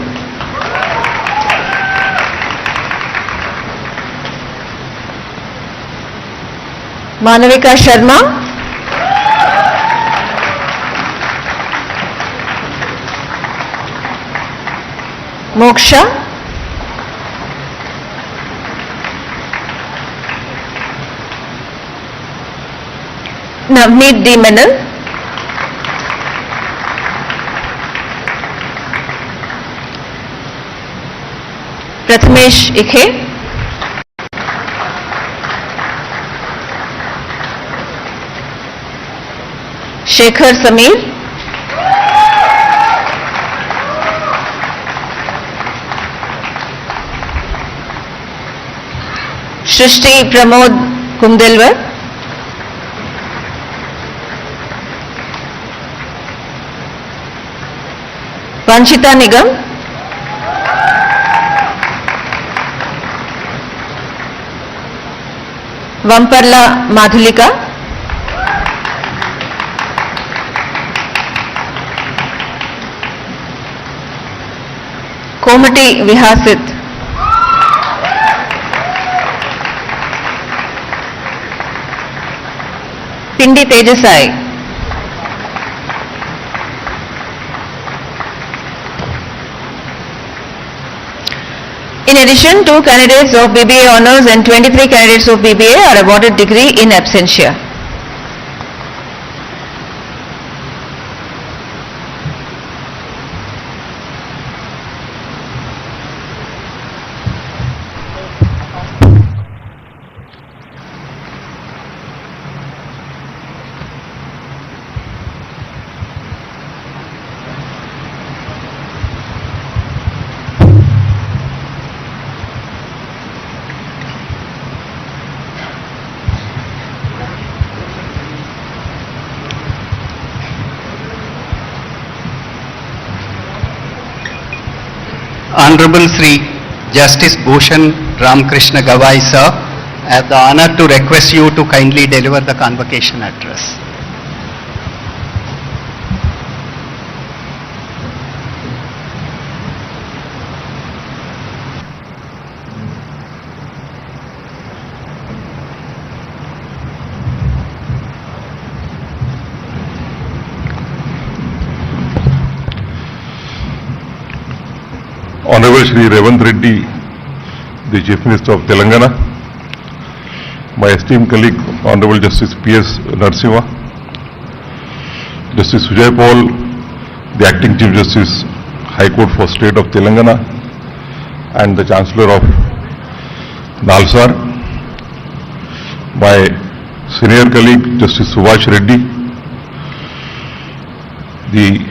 Manavika Sharma, Moksha, Navneet D. Menon, Prathamesh Ikhe, Shekhar Sameer, Shrishti Pramod Kumdelwar, Vanchita Nigam, Vamparla Madhulika, Komati Vihasit, Pindi Tejasai, in addition, 2 candidates of BBA Honours and 23 candidates of BBA are awarded degree in absentia. Honorable Sri Justice Bhushan Ramkrishna Gawai, sir, I have the honor to request you to kindly deliver the convocation address. Honorable Shri Revanth Reddy, the Chief Minister of Telangana, my esteemed colleague Honorable Justice P.S. Narasimha, Justice Sujay Paul, the Acting Chief Justice, High Court for State of Telangana, and the Chancellor of Nalsar, my senior colleague Justice Subhash Reddy, the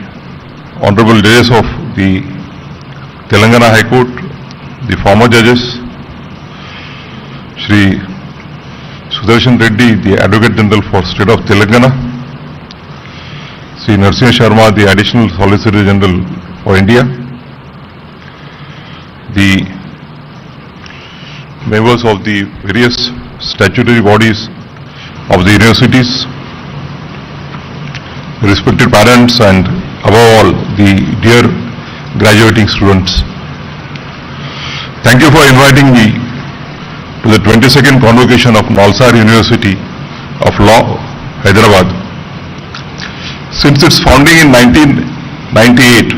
Honorable Judges of the Telangana High Court, the former judges, Shri Sudarshan Reddy, the Advocate General for State of Telangana, Shri Narasimha Sharma, the Additional Solicitor General for India, the members of the various statutory bodies of the universities, respected parents, and above all, the dear graduating students. Thank you for inviting me to the 22nd Convocation of Nalsar University of Law, Hyderabad. Since its founding in 1998,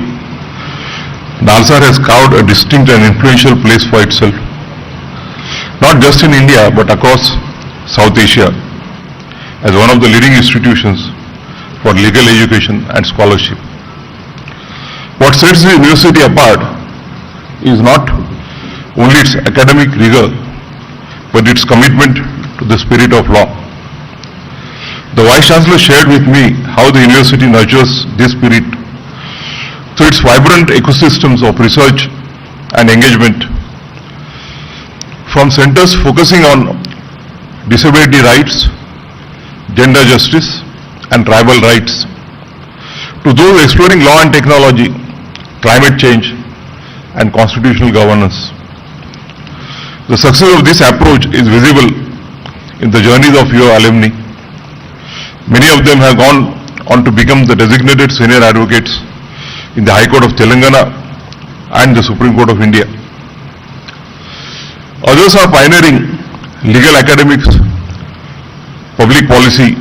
Nalsar has carved a distinct and influential place for itself, not just in India but across South Asia, as one of the leading institutions for legal education and scholarship. What sets the university apart is not only its academic rigor, but its commitment to the spirit of law. The Vice Chancellor shared with me how the university nurtures this spirit through its vibrant ecosystems of research and engagement, from centers focusing on disability rights, gender justice, and tribal rights, to those exploring law and technology, climate change, and constitutional governance. The success of this approach is visible in the journeys of your alumni. Many of them have gone on to become the designated senior advocates in the High Court of Telangana and the Supreme Court of India. Others are pioneering legal academics, public policy,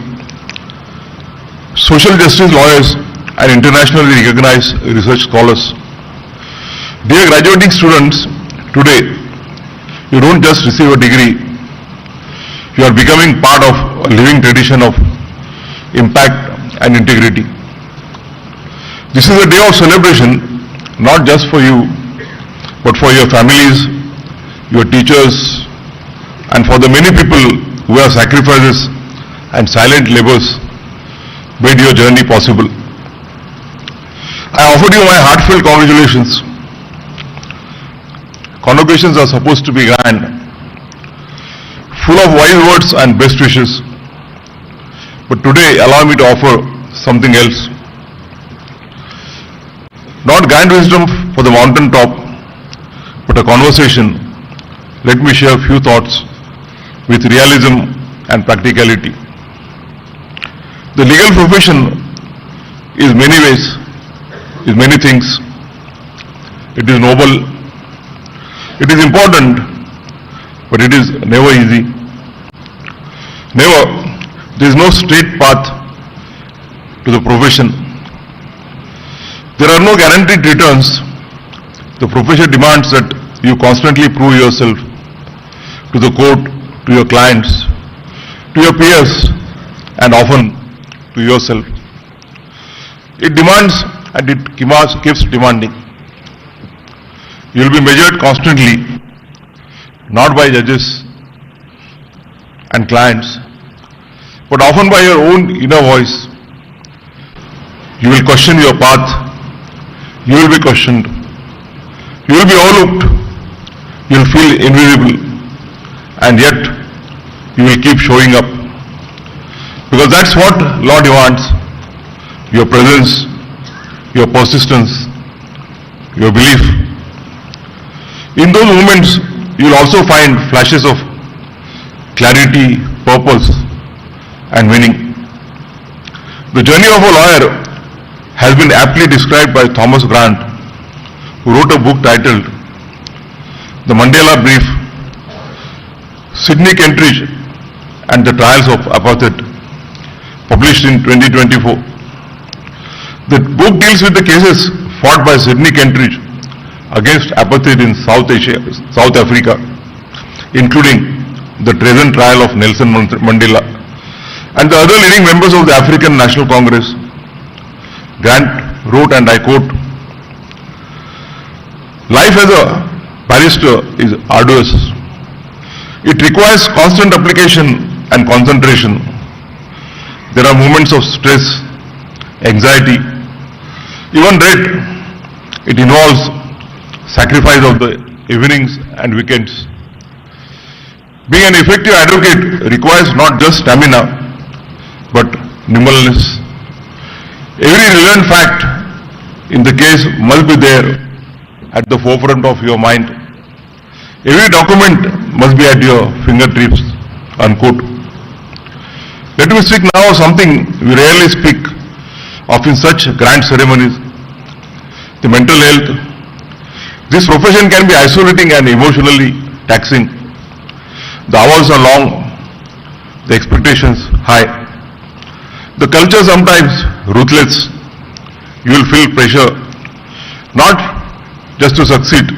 social justice lawyers, and internationally recognized research scholars. Dear graduating students, today you don't just receive a degree, you are becoming part of a living tradition of impact and integrity. This is a day of celebration, not just for you, but for your families, your teachers, and for the many people who have sacrifices and silent labors made your journey possible. I offer you my heartfelt congratulations. Convocations are supposed to be grand, full of wise words and best wishes. But today, allow me to offer something else. Not grand wisdom for the mountain top, but a conversation. Let me share a few thoughts with realism and practicality. The legal profession is many ways, is many things. It is noble, it is important, but it is never easy. Never. There is no straight path to the profession. There are no guaranteed returns. The profession demands that you constantly prove yourself to the court, to your clients, to your peers, and often to yourself. It demands and it keeps demanding. You will be measured constantly, not by judges and clients, but often by your own inner voice. You will question your path. You will be questioned. You will be overlooked. You will feel invisible. And yet, you will keep showing up. Because that's what law demands. Your presence, your persistence, your belief. In those moments, you will also find flashes of clarity, purpose, and meaning. The journey of a lawyer has been aptly described by Thomas Grant, who wrote a book titled The Mandela Brief, Sidney Kentridge and the Trials of Apartheid, published in 2024. The book deals with the cases fought by Sidney Kentridge against apartheid in South Africa, including the treason trial of Nelson Mandela and the other leading members of the African National Congress. Grant wrote, and I quote, "Life as a barrister is arduous. It requires constant application and concentration. There are moments of stress, anxiety, even dread. It involves sacrifice of the evenings and weekends. Being an effective advocate requires not just stamina, but nimbleness. Every relevant fact in the case must be there at the forefront of your mind. Every document must be at your fingertips," unquote. Let me speak now of something we rarely speak of in such grand ceremonies: the mental health. This profession can be isolating and emotionally taxing. The hours are long, the expectations high. The culture sometimes ruthless. You will feel pressure not just to succeed,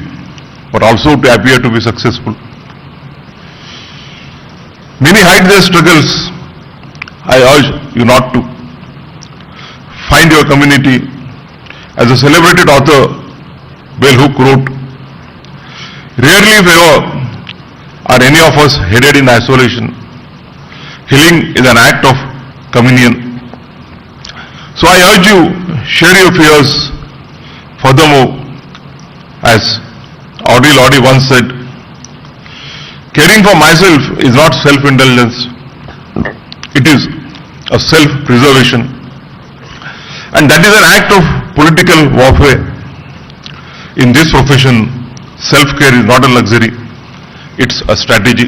but also to appear to be successful. Many hide their struggles. I urge you not to. Find your community. As a celebrated author, Bell Hook wrote, "Rarely if ever are any of us headed in isolation. Healing is an act of communion." So I urge you, share your fears. Furthermore, as Audre Lorde once said, "Caring for myself is not self-indulgence. It is a self-preservation. And that is an act of political warfare. In this profession, self-care is not a luxury. It's a strategy."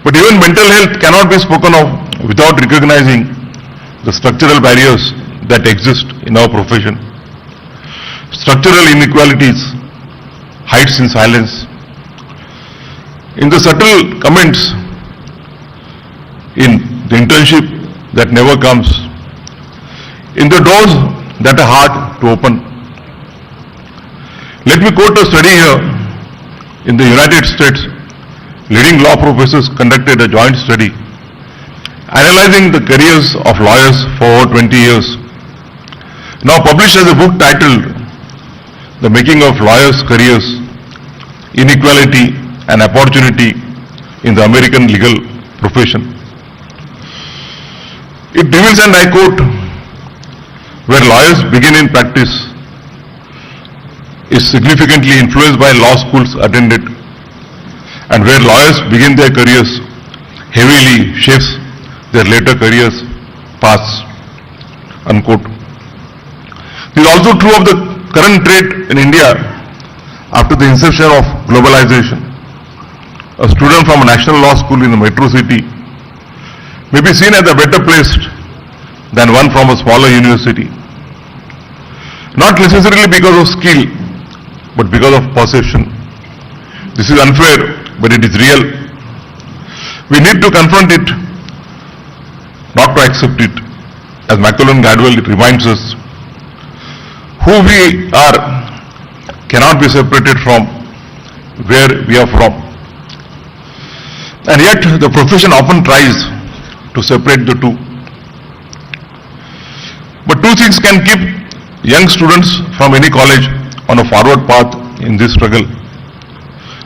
But even mental health cannot be spoken of without recognizing the structural barriers that exist in our profession. Structural inequalities hides in silence. In the subtle comments, in the internship that never comes, in the doors that are hard to open. Let me quote a study here. In the United States, leading law professors conducted a joint study analyzing the careers of lawyers for over 20 years. Now published as a book titled The Making of Lawyers' Careers inequality and opportunity in the American legal profession. It reveals, and I quote, where lawyers begin in practice is significantly influenced by law schools attended, and where lawyers begin their careers heavily shapes their later careers paths, unquote. This is also true of the current trade in India after the inception of globalization. A student from a national law school in a metro city may be seen as a better placed than one from a smaller university. Not necessarily because of skill, but because of perception. This is unfair, but it is real. We need to confront it, not to accept it. As Macaulay Gladwell reminds us, who we are cannot be separated from where we are from. And yet the profession often tries to separate the two. But two things can keep young students from any college on a forward path in this struggle.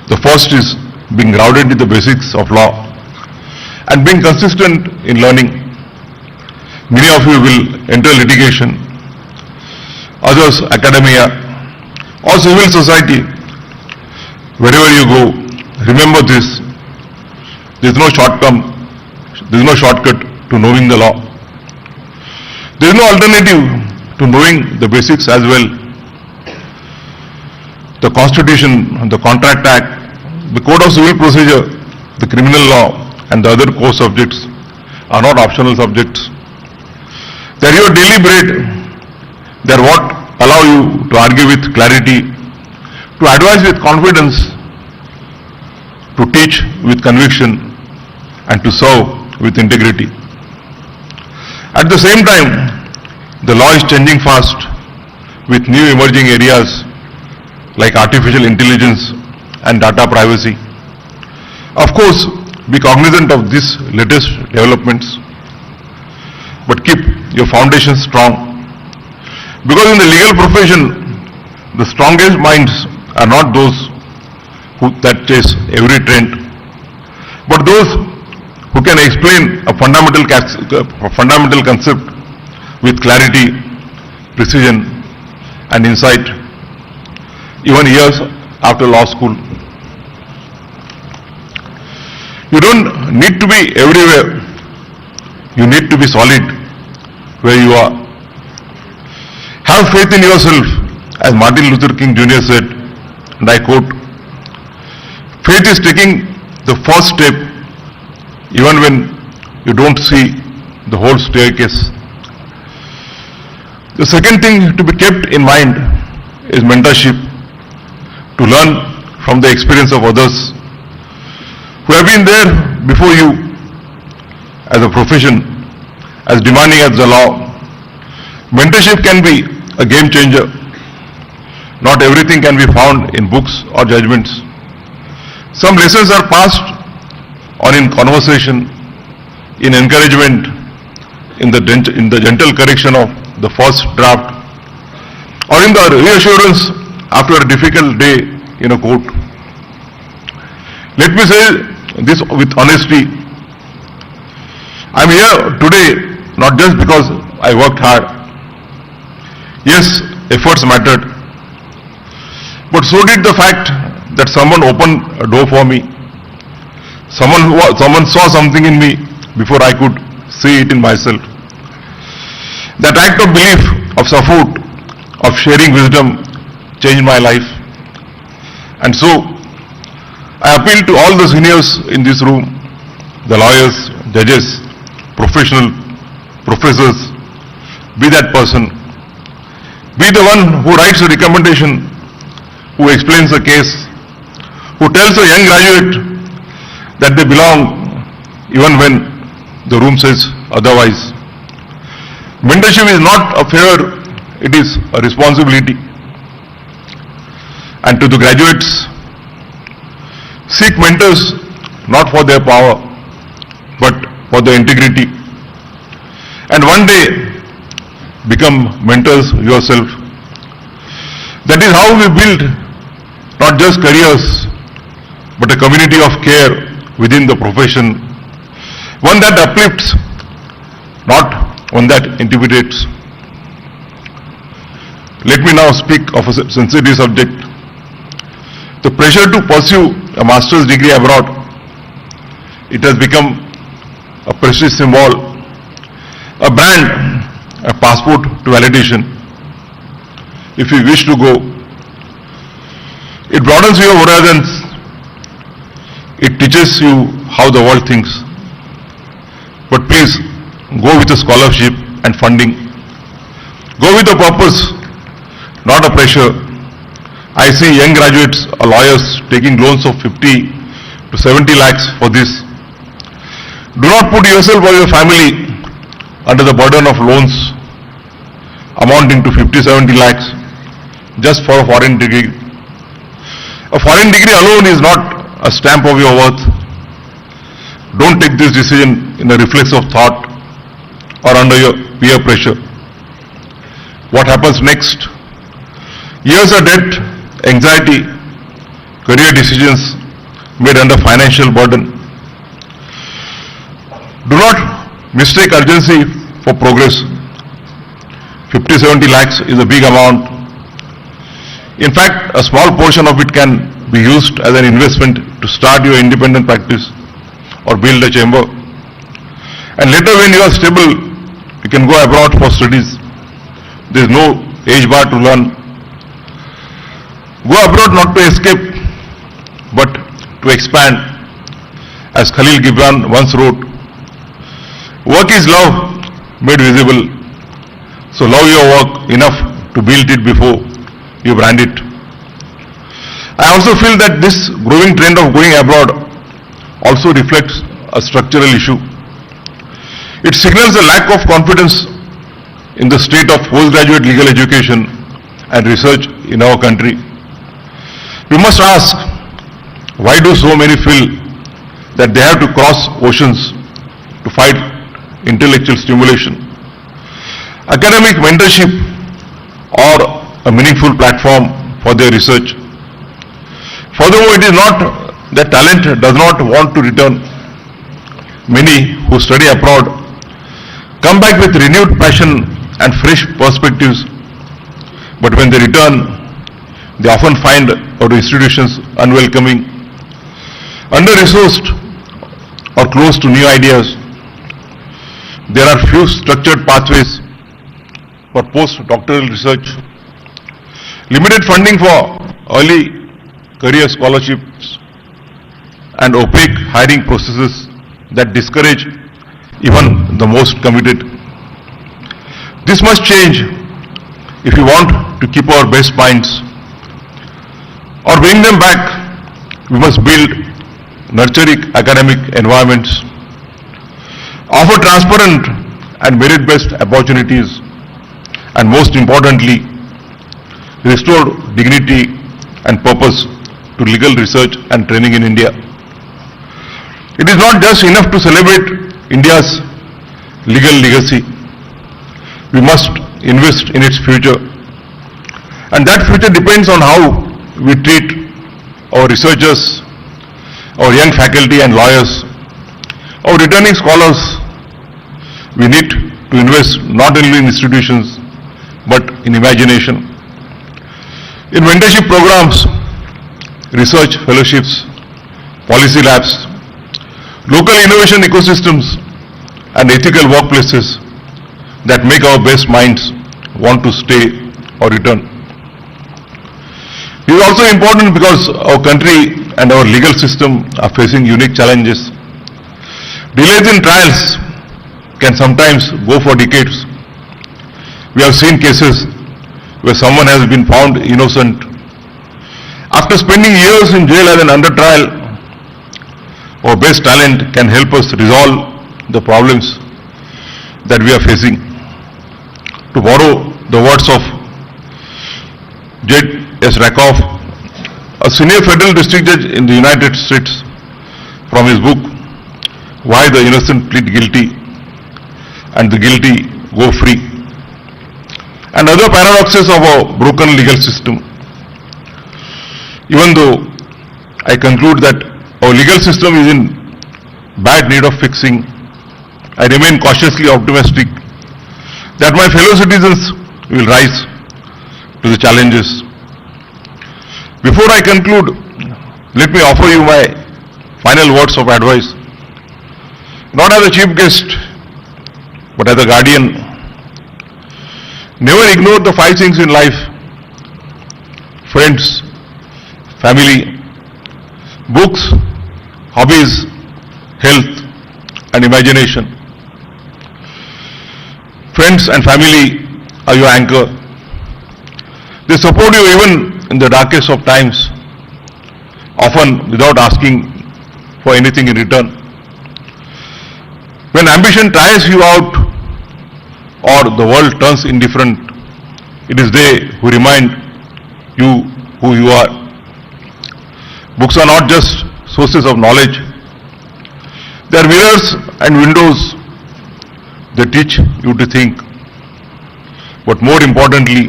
The first is being grounded in the basics of law and being consistent in learning. Many of you will enter litigation, others academia or civil society. Wherever you go, remember this: there is no shortcut to knowing the law. There is no alternative to knowing the basics as well. The Constitution, the Contract Act, the Code of Civil Procedure, the criminal law and the other core subjects are not optional subjects. They are your daily bread. They are what allow you to argue with clarity, to advise with confidence, to teach with conviction and to serve with integrity. At the same time, the law is changing fast with new emerging areas like artificial intelligence and data privacy. Of course, be cognizant of these latest developments, but keep your foundation strong. Because in the legal profession, the strongest minds are not those that chase every trend, but those who can explain a fundamental concept with clarity, precision and insight, even years after law school. You don't need to be everywhere. You need to be solid where you are. Have faith in yourself, as Martin Luther King Jr. said, and I quote, faith is taking the first step even when you don't see the whole staircase. The second thing to be kept in mind is mentorship, to learn from the experience of others who have been there before you. As a profession, as demanding as the law, mentorship can be a game changer. Not everything can be found in books or judgments. Some lessons are passed on in conversation, in encouragement, in the gentle correction of the first draft, or in the reassurance after a difficult day in a court. Let me say this with honesty. I am here today not just because I worked hard. Yes, efforts mattered, but so did the fact that someone opened a door for me. Someone saw something in me before I could see it in myself. That act of belief, of support, of sharing wisdom changed my life. And so, I appeal to all the seniors in this room, the lawyers, judges, professors, be that person. Be the one who writes a recommendation, who explains a case, who tells a young graduate that they belong even when the room says otherwise. Mentorship is not a favor, it is a responsibility. And to the graduates, seek mentors not for their power, but for their integrity. And one day, become mentors yourself. That is how we build not just careers, but a community of care within the profession, one that uplifts, not one that intimidates. Let me now speak of a sensitive subject. The pressure to pursue a master's degree abroad, it has become a precious symbol, a brand, a passport to validation. If you wish to go, it broadens your horizons, it teaches you how the world thinks. But please, go with a scholarship and funding. Go with a purpose, not a pressure. I see young graduates or lawyers taking loans of 50 to 70 lakhs for this. Do not put yourself or your family under the burden of loans amounting to 50-70 lakhs just for a foreign degree. A foreign degree alone is not a stamp of your worth. Don't take this decision in a reflex of thought or under your peer pressure. What happens next? Years of debt, anxiety, career decisions made under financial burden. Do not mistake urgency for progress. 50-70 lakhs is a big amount. In fact, a small portion of it can be used as an investment to start your independent practice or build a chamber. And later when you are stable, you can go abroad for studies. There is no age bar to learn. Go abroad not to escape, but to expand. As Khalil Gibran once wrote, work is love made visible. So love your work enough to build it before you brand it. I also feel that this growing trend of going abroad also reflects a structural issue. It signals a lack of confidence in the state of postgraduate legal education and research in our country. We must ask, why do so many feel that they have to cross oceans to fight intellectual stimulation? Academic mentorship or a meaningful platform for their research. Furthermore, it is not that talent does not want to return. Many who study abroad come back with renewed passion and fresh perspectives, but when they return, they often find our institutions unwelcoming, under-resourced or close to new ideas. There are few structured pathways for post-doctoral research, limited funding for early career scholarships, and opaque hiring processes that discourage even the most committed. This must change if we want to keep our best minds or bring them back. We must build nurturing academic environments, offer transparent and merit-based opportunities, and most importantly, restore dignity and purpose to legal research and training in India. It is not just enough to celebrate India's legal legacy. We must invest in its future. And that future depends on how we treat our researchers, our young faculty and lawyers, our returning scholars. We need to invest not only in institutions, but in imagination. In mentorship programs, research fellowships, policy labs, local innovation ecosystems, and ethical workplaces that make our best minds want to stay or return. It is also important because our country and our legal system are facing unique challenges. Delays in trials can sometimes go for decades. We have seen cases where someone has been found innocent. After spending years in jail as an under trial, our best talent can help us resolve the problems that we are facing. To borrow the words of J.S. Rakoff, a senior federal district judge in the United States, from his book, Why the Innocent Plead Guilty and the Guilty Go Free, and other paradoxes of our broken legal system. Even though I conclude that our legal system is in bad need of fixing, I remain cautiously optimistic that my fellow citizens will rise to the challenges. Before I conclude, let me offer you my final words of advice, not as a chief guest, but as a guardian. Never ignore the 5 things in life: friends, family, books, hobbies, health, and imagination. Friends and family are your anchor. They support you even in the darkest of times, often without asking for anything in return. When ambition tires you out or the world turns indifferent, it is they who remind you who you are. Books are not just sources of knowledge. They are mirrors and windows. They teach you to think. But more importantly,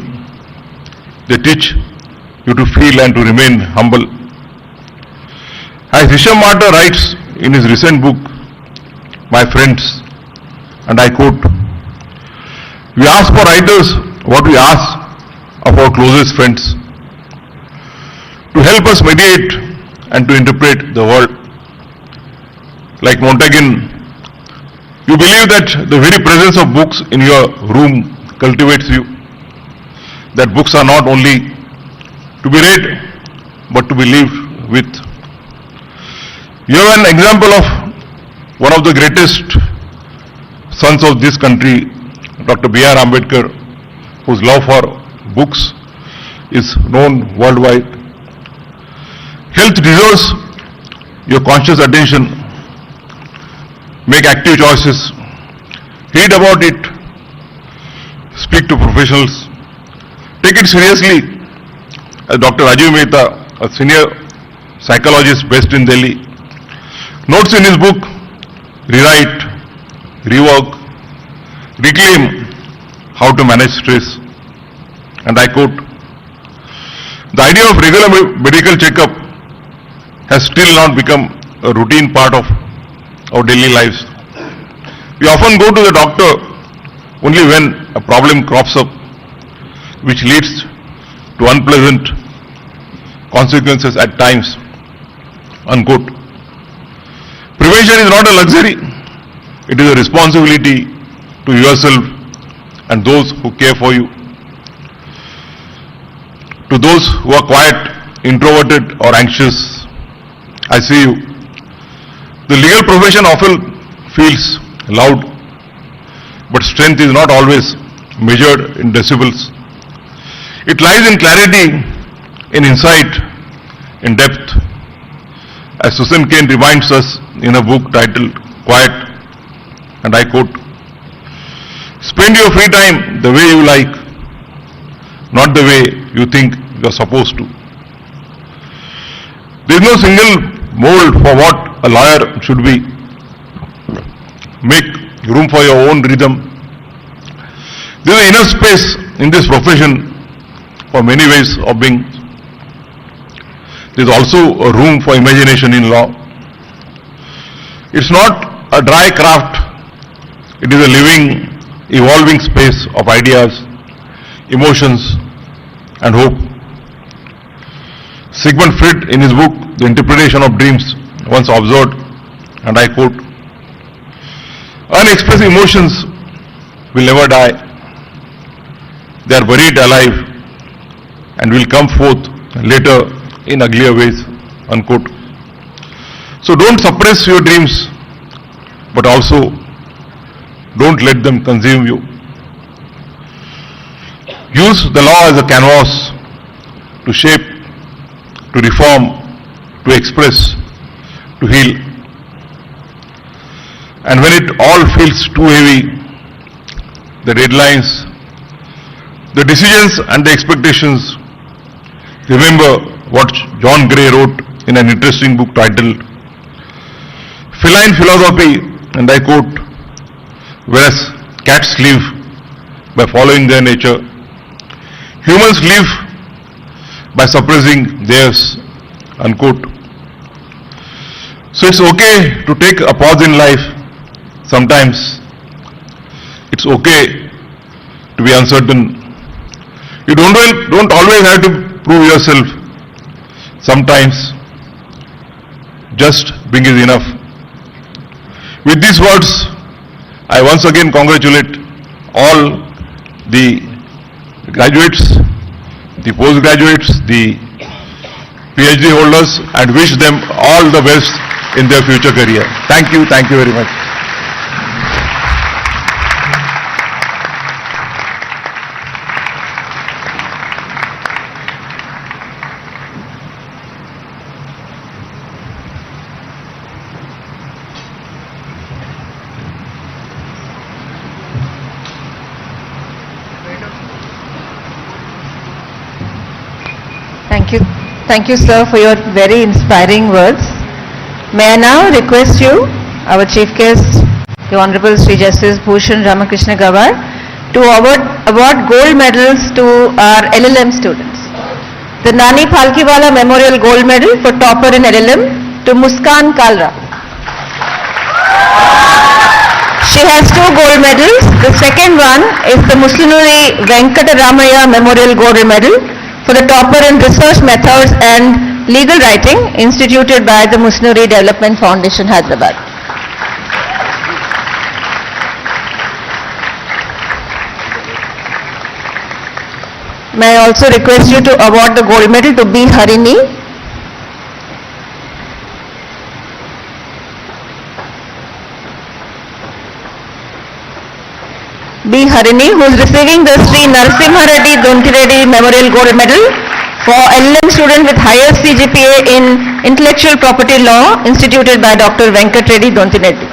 they teach you to feel and to remain humble. As Shamirpet writes in his recent book, My Friends, and I quote, "We ask for writers what we ask of our closest friends, to help us mediate and to interpret the world." Like Montaigne, you believe that the very presence of books in your room cultivates you, that books are not only to be read, but to be lived with. You have an example of one of the greatest sons of this country, Dr. B.R. Ambedkar, whose love for books is known worldwide. Health deserves your conscious attention. Make active choices. Read about it. Speak to professionals. Take it seriously. As Dr. Rajiv Mehta, a senior psychologist based in Delhi, notes in his book, Rewrite, Rework, Reclaim, How to Manage Stress. And I quote, "The idea of regular medical checkup has still not become a routine part of our daily lives. We often go to the doctor only when a problem crops up, which leads to unpleasant consequences at times." Unquote. Prevention is not a luxury, it is a responsibility to yourself and those who care for you. To those who are quiet, introverted or anxious, I see you. The legal profession often feels loud, but strength is not always measured in decibels. It lies in clarity, in insight, in depth. As Susan Cain reminds us in a book titled Quiet, and I quote, "Spend your free time the way you like, not the way you think you are supposed to." There is no single mold for what a lawyer should be. Make room for your own rhythm. There is enough space in this profession for many ways of being. There is also a room for imagination in law. It's not a dry craft. It is a living, evolving space of ideas, emotions, and hope. Sigmund Freud, in his book, The Interpretation of Dreams, once observed, and I quote, "Unexpressed emotions will never die. They are buried alive and will come forth later in uglier ways." Unquote. So don't suppress your dreams, but also don't let them consume you. Use the law as a canvas to shape, to reform, to express, to heal. And when it all feels too heavy, the deadlines, the decisions and the expectations, remember what John Gray wrote in an interesting book titled Feline Philosophy, and I quote, "Whereas cats live by following their nature, humans live by suppressing theirs." Unquote. So it's okay to take a pause in life sometimes. It's okay to be uncertain. You don't always have to prove yourself. Sometimes just being is enough. With these words, I once again congratulate all the graduates, the postgraduates, the PhD holders, and wish them all the best in their future career. Thank you very much. Thank you, sir, for your very inspiring words. May I now request you, our Chief Guest, the Honorable Sri Justice Bhushan Ramakrishna Gawai, to award gold medals to our LLM students. The Nani Phalkiwala Memorial Gold Medal for topper in LLM to Muskan Kalra. She has 2 gold medals. The second one is the Muslinuri Venkataramaya Memorial Gold Medal for the topper in research methods and legal writing instituted by the Muslinuri Development Foundation, Hyderabad. May I also request you to award the gold medal to B. Harini. B. Harini, who is receiving the Sri Narasimha Reddy Dontireddy Memorial Gold Medal for LLM student with highest CGPA in Intellectual Property Law instituted by Dr. Venkat Reddy Dontireddy.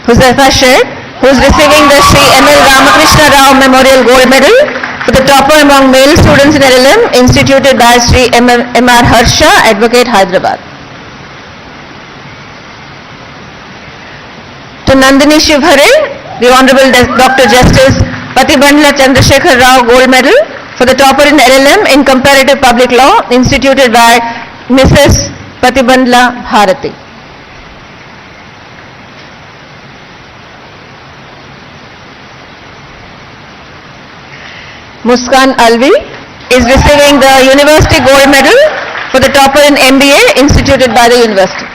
Huzaifah Sheikh, who is receiving the Sri M.L. Ramakrishna Rao Memorial Gold Medal for the topper among male students in LLM instituted by Sri M.R. Harsha, Advocate, Hyderabad. To Nandini Shivhare, the Honorable Dr. Justice Patibandla Chandrasekhar Rao Gold Medal for the topper in LLM in Comparative Public Law instituted by Mrs. Patibandla Bharati. Muskan Alvi is receiving the University Gold Medal for the topper in MBA instituted by the University.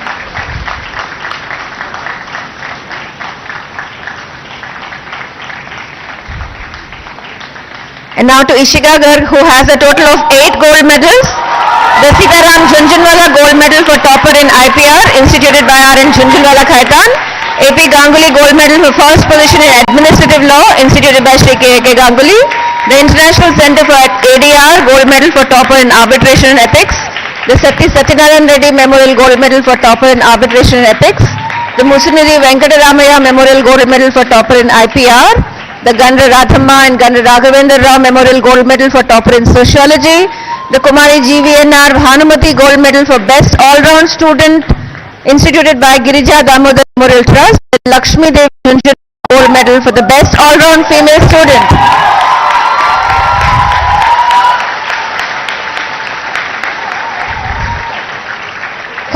And now to Ishika Garg, who has a total of 8 gold medals. The Sitaram Jhunjhunwala Gold Medal for topper in IPR instituted by R.N. Jhunjhunwala Khaitan. AP Ganguly Gold Medal for first position in Administrative Law instituted by Shri K.A.K. Ganguly. The International Center for ADR Gold Medal for topper in Arbitration and Ethics. The Sati Satyanarayan Reddy Memorial Gold Medal for topper in Arbitration and Ethics. The Muslinuri Venkataramaya Memorial Gold Medal for topper in IPR. The Gandra Radhamma and Gandra Raghavendra Rao Memorial Gold Medal for topper in Sociology. The Kumari GVNR Bhanumati Gold Medal for Best All-Round Student instituted by Girija Damodar Memorial Trust. The Lakshmi Devi Jhunjhunwala Gold Medal for the Best All-Round Female Student.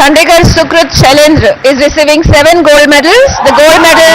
Khandekar Sukrit Shailendra is receiving 7 gold medals. The gold medal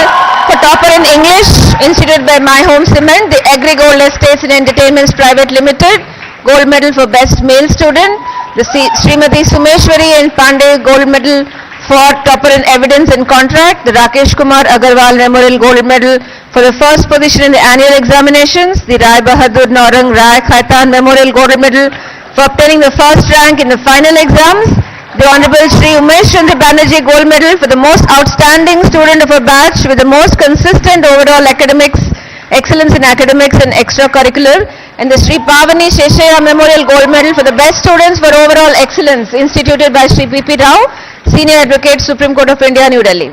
for topper in English instituted by My Home Cement. The Agri Gold Estates and Entertainments Private Limited Gold Medal for Best Male Student. The Srimati Sumeshwari and Pandey Gold Medal for topper in Evidence and Contract. The Rakesh Kumar Agarwal Memorial Gold Medal for the first position in the annual examinations. The Rai Bahadur Naurang Rai Khaitan Memorial Gold Medal for obtaining the first rank in the final exams. The Honorable Shri Umesh Chandra Banerjee Gold Medal for the most outstanding student of a batch with the most consistent overall excellence in academics and extracurricular, and the Shri Pavani Sheshaya Memorial Gold Medal for the best students for overall excellence instituted by Shri P.P. Rao, Senior Advocate, Supreme Court of India, New Delhi.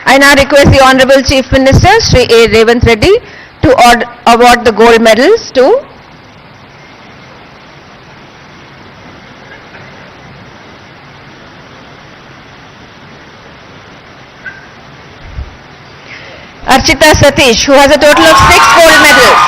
I now request the Honorable Chief Minister Shri A. Revanth Reddy to award the gold medals to Archita Satish, who has a total of 6 gold medals.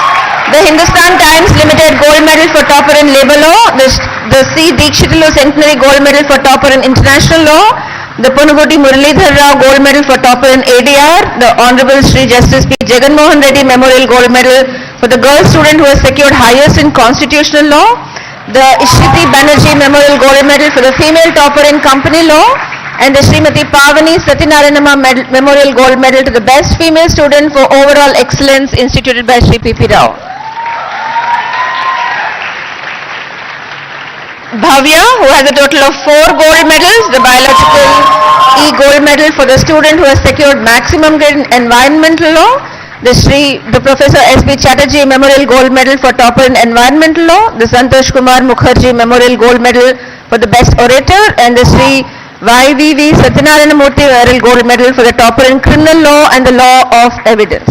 The Hindustan Times Limited gold medal for topper in labour law, the C. Dikshitulu Centenary gold medal for topper in international law, the Punuguti Muralidhar Rao gold medal for topper in ADR, the Honorable Sri Justice P. Jagan Mohan Reddy Memorial Gold Medal for the girl student who has secured highest in constitutional law, the Ishriti Banerjee Memorial Gold Medal for the female topper in company law, and the Srimati Pavani Satyanarayanama Memorial Gold Medal to the best female student for overall excellence instituted by Sri P.P. Rao. Bhavya, who has a total of 4 gold medals, the biological E gold medal for the student who has secured maximum grade in environmental law, the Professor S.B. Chatterjee Memorial Gold Medal for topper in environmental law, the Santosh Kumar Mukherjee Memorial Gold Medal for the best orator, and the Sri Y.V.V. Satyanarayana Murthy Memorial Gold Medal for the topper in criminal law and the law of evidence.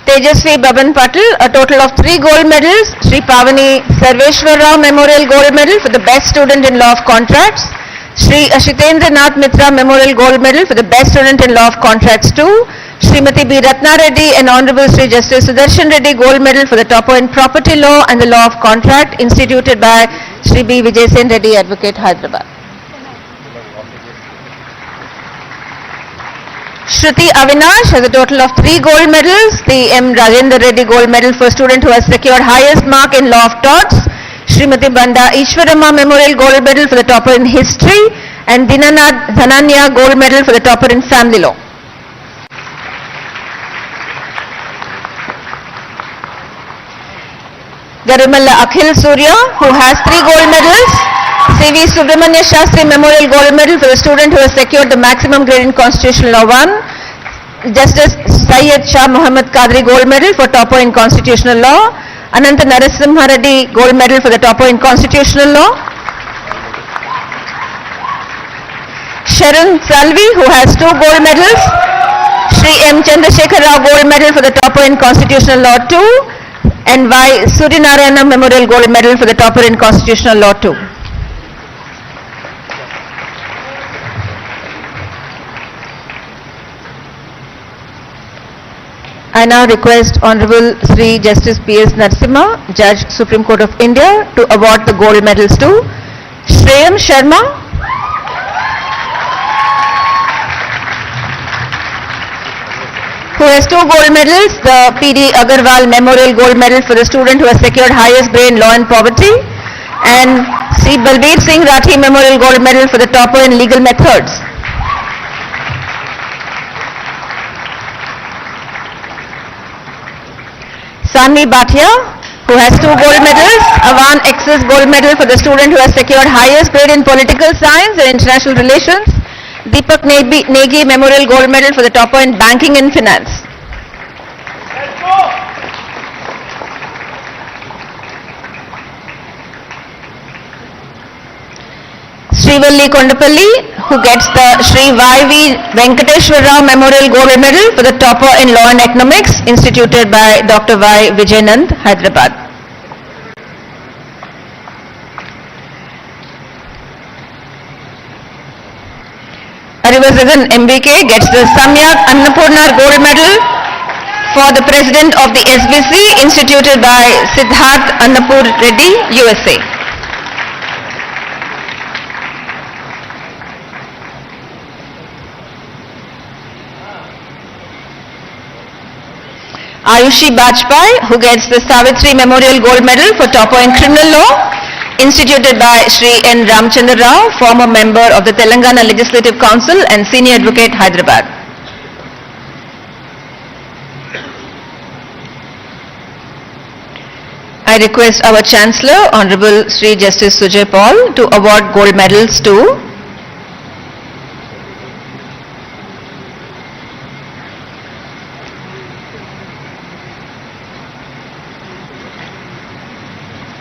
Tejasvi Baban Patil, a total of 3 gold medals, Sri Pavani Sarveshwar Rao Memorial Gold Medal for the best student in law of contracts, Sri Ashitendra Nath Mitra Memorial Gold Medal for the best student in law of contracts 2, Srimati B. Ratna Reddy and Honorable Sri Justice Sudarshan Reddy Gold Medal for the topper in property law and the law of contract instituted by Sri B. Vijay Sen Reddy Advocate, Hyderabad. Shruti Avinash has a total of 3 gold medals, the M. Rajendra Reddy Gold Medal for student who has secured highest mark in law of torts, Srimati Banda Ishwarama Memorial Gold Medal for the topper in history, and Dinanath Dhananya Gold Medal for the topper in family law. Garimalla Akhil Surya, who has 3 gold medals, C.V. Subramanya Shastri Memorial Gold Medal for the student who has secured the maximum grade in Constitutional Law 1, Justice Syed Shah Muhammad Qadri Gold Medal for topper in Constitutional Law, Ananta Narasimha Reddy Gold Medal for the topper in Constitutional Law, Sharon Salvi, who has 2 gold medals, Sri M. Chandrasekhar Rao Gold Medal for the topper in Constitutional Law 2, and Y. Suryanarayana Memorial Gold Medal for the topper in Constitutional Law 2. I now request Honorable Sri Justice P.S. Narasimha, Judge, Supreme Court of India, to award the gold medals to Shreyam Sharma, who has 2 gold medals, the P.D. Agarwal Memorial Gold Medal for the student who has secured highest grade in law and poverty, and Sri Balbir Singh Rathi Memorial Gold Medal for the topper in legal methods. Sanvi Bhatia, who has 2 gold medals, Avan Excess Gold Medal for the student who has secured highest grade in political science and international relations, Deepak Negi Memorial Gold Medal for the topper in banking and finance. Srivalli Kondapalli, who gets the Sri Y.V. Venkateshwar Rao Memorial Gold Medal for the topper in Law and Economics, instituted by Dr. Y. Vijayanand, Hyderabad. Arivazagan MBK gets the Samyak Annapurna Gold Medal for the President of the SBC, instituted by Siddharth Annapur Reddy, USA. Ayushi Bajpai, who gets the Savitri Memorial Gold Medal for topper in criminal law, instituted by Sri N. Ramchandra Rao, former member of the Telangana Legislative Council and senior advocate, Hyderabad. I request our Chancellor, Honorable Sri Justice Sujay Paul, to award gold medals to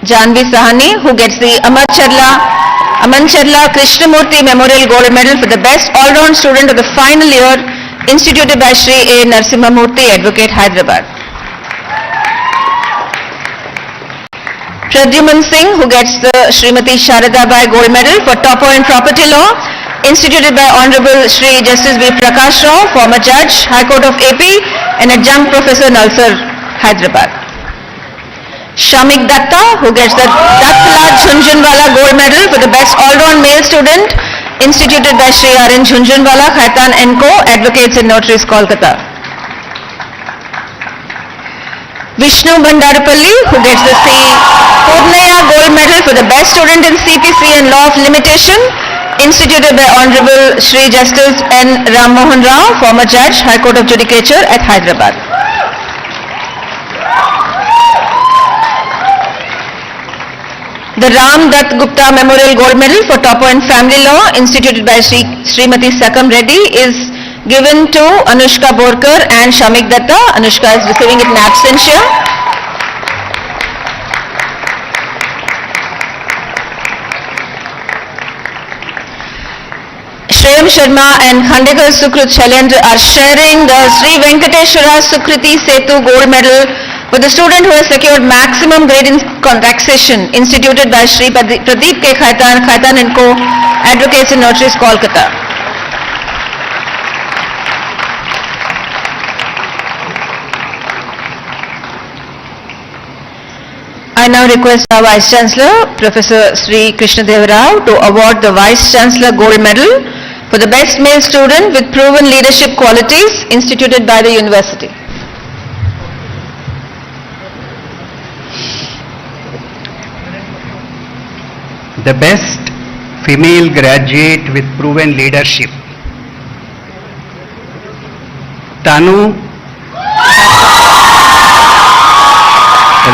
Janvi Sahani, who gets the Aman Charla Krishnamurthy Memorial Gold Medal for the best all-round student of the final year, instituted by Sri A. Narasimha Murthy, Advocate, Hyderabad. Pradyuman Singh, who gets the Srimati Sharadabai Gold Medal for Topper in Property Law, instituted by Honorable Shri Justice B. Prakash Rao, former Judge, High Court of AP, and Adjunct Professor Nalsar, Hyderabad. Shamik Datta, who gets the Dattlal Jhunjhunwala Gold Medal for the Best All-Round Male Student, instituted by Shri R.N. Jhunjhunwala, Khaitan & Co., Advocates and Notaries, Kolkata. Vishnu Bhandarapalli, who gets the C. Purnaya Gold Medal for the Best Student in CPC and Law of Limitation, instituted by Honorable Shri Justice N. Ram Mohan Rao, former Judge, High Court of Judicature at Hyderabad. The Ram Dutt Gupta Memorial Gold Medal for Topper in Family Law, instituted by Srimati Sakam Reddy, is given to Anushka Borkar and Shamik Datta. Anushka is receiving it in absentia. Shreyam Sharma and Khandekar Sukrut Shailendra are sharing the Sri Venkateshwara Sukriti Setu Gold Medal for the student who has secured maximum grade in taxation, instituted by Shri Pradeep K. Khaitan, Khaitan & Co., Advocates and Notaries, Kolkata. I now request our Vice Chancellor, Professor Sri Krishna Deva Rao, to award the Vice Chancellor Gold Medal for the Best Male Student with Proven Leadership Qualities, instituted by the University. The Best Female Graduate with Proven Leadership, Tanu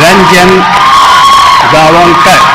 Ranjan Gavankar.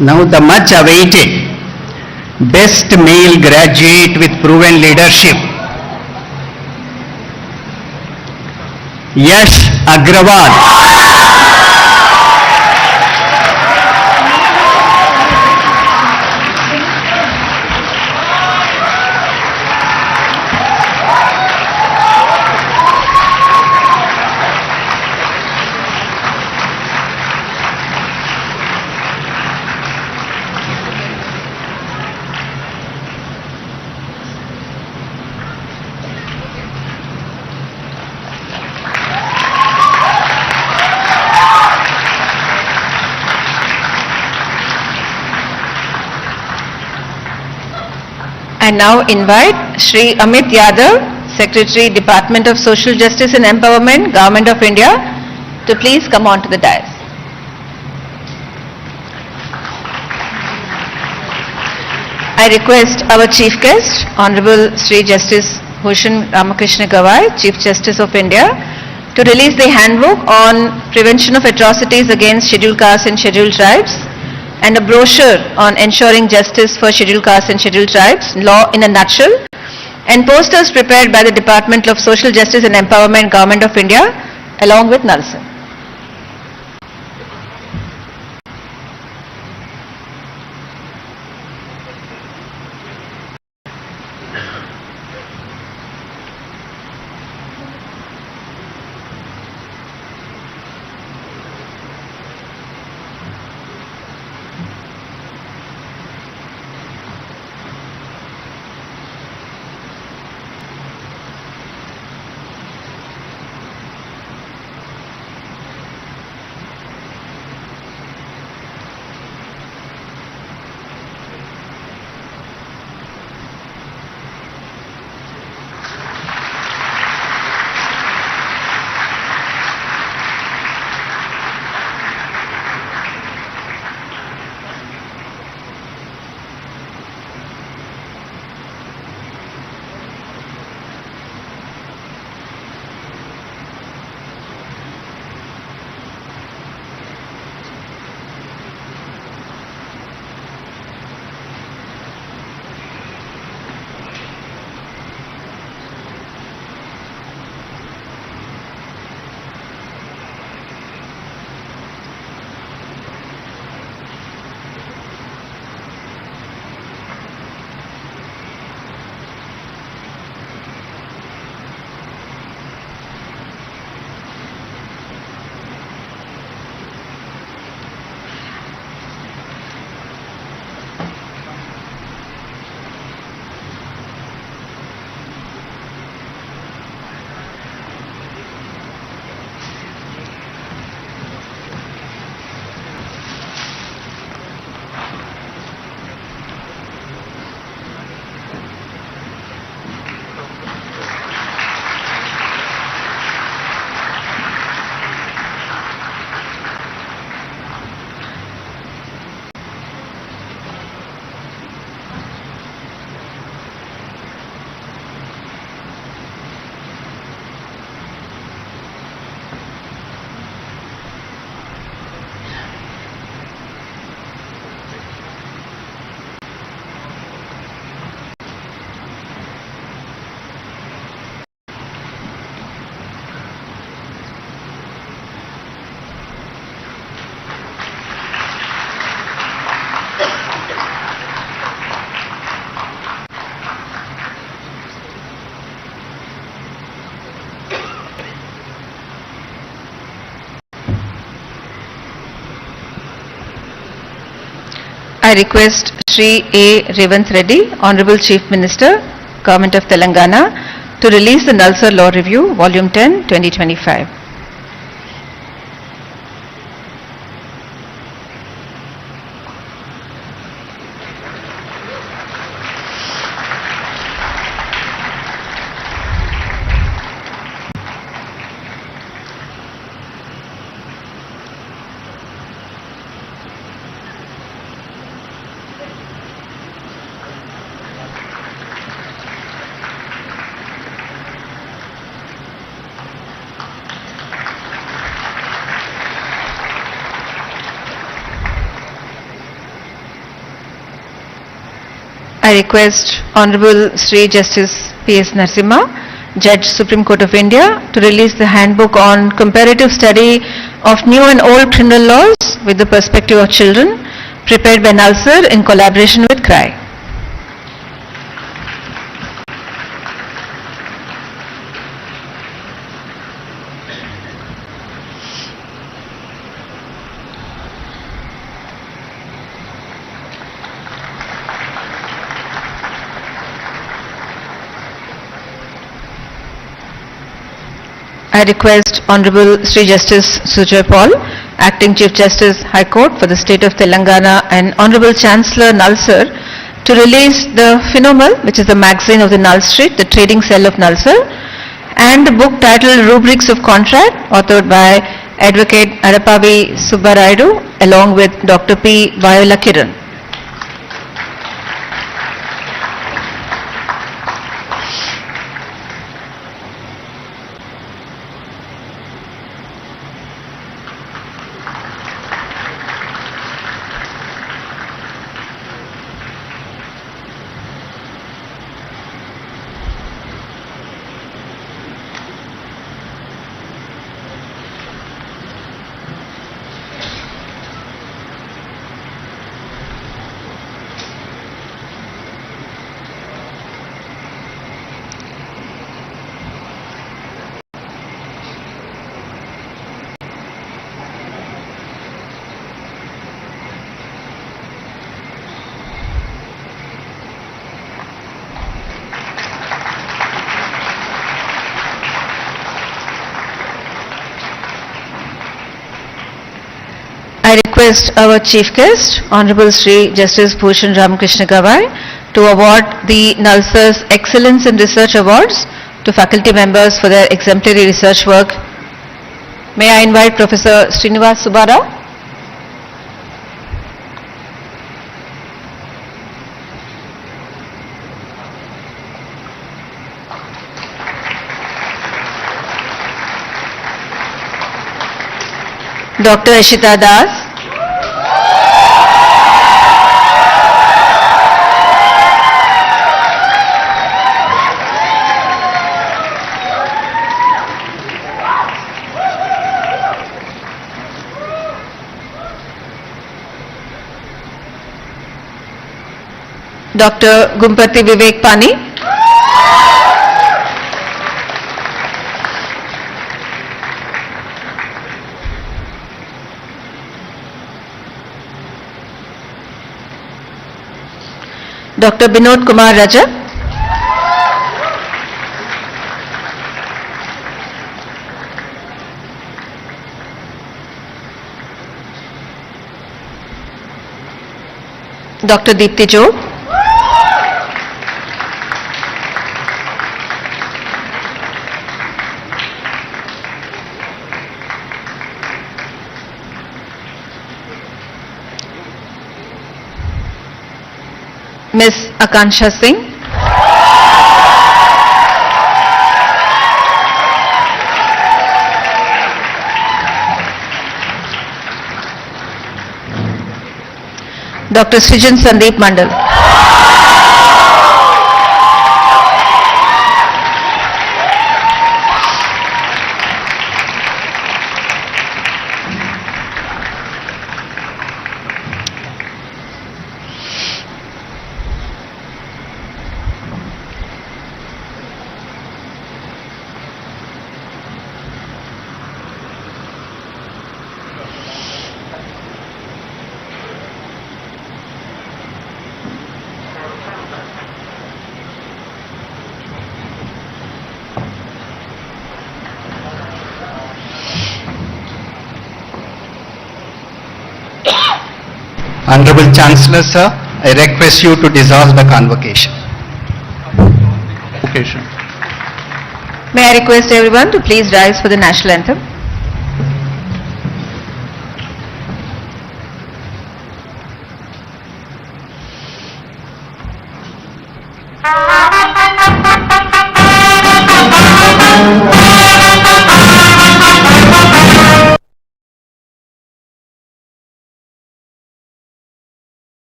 Now the much awaited Best Male Graduate with Proven Leadership, Yash Agrawal. I now invite Shri Amit Yadav, Secretary, Department of Social Justice and Empowerment, Government of India, to please come on to the dais. I request our Chief Guest, Honorable Shri Justice Bhushan Ramakrishna Gawai, Chief Justice of India, to release the handbook on prevention of atrocities against scheduled castes and scheduled tribes, and a brochure on ensuring justice for scheduled castes and scheduled tribes, law in a nutshell, and posters prepared by the Department of Social Justice and Empowerment, Government of India, along with Nalsar. I request Shri A. Revanth Reddy, Honorable Chief Minister, Government of Telangana, to release the Nalsar Law Review, Volume 10, 2025. I request Honorable Sri Justice P.S. Narasimha, Judge Supreme Court of India, to release the handbook on comparative study of new and old criminal laws with the perspective of children, prepared by Nalsar in collaboration with CRI. I request Honorable Sri Justice Sujoy Paul, Acting Chief Justice High Court for the State of Telangana, and Honorable Chancellor Nalsar to release the Phenomal, which is the magazine of the Null Street, the trading cell of Nalsar, and the book titled Rubrics of Contract, authored by Advocate Arapavi Subbarayadu along with Dr. P. Viola Kiran. I request our Chief Guest, Honorable Sri Justice Bhushan Ramakrishna Gawai, to award the Nalsar's Excellence in Research Awards to faculty members for their exemplary research work. May I invite Professor Srinivas Subbarao? Dr. Ashita Das, Dr. Gumpati Vivek Pani, Dr. Binod Kumar Raja, Dr. Deepti Job, Ms. Akansha Singh, Dr. Srijan Sandeep Mandal, Honorable Chancellor, sir, I request you to dissolve the convocation. Convocation. May I request everyone to please rise for the national anthem.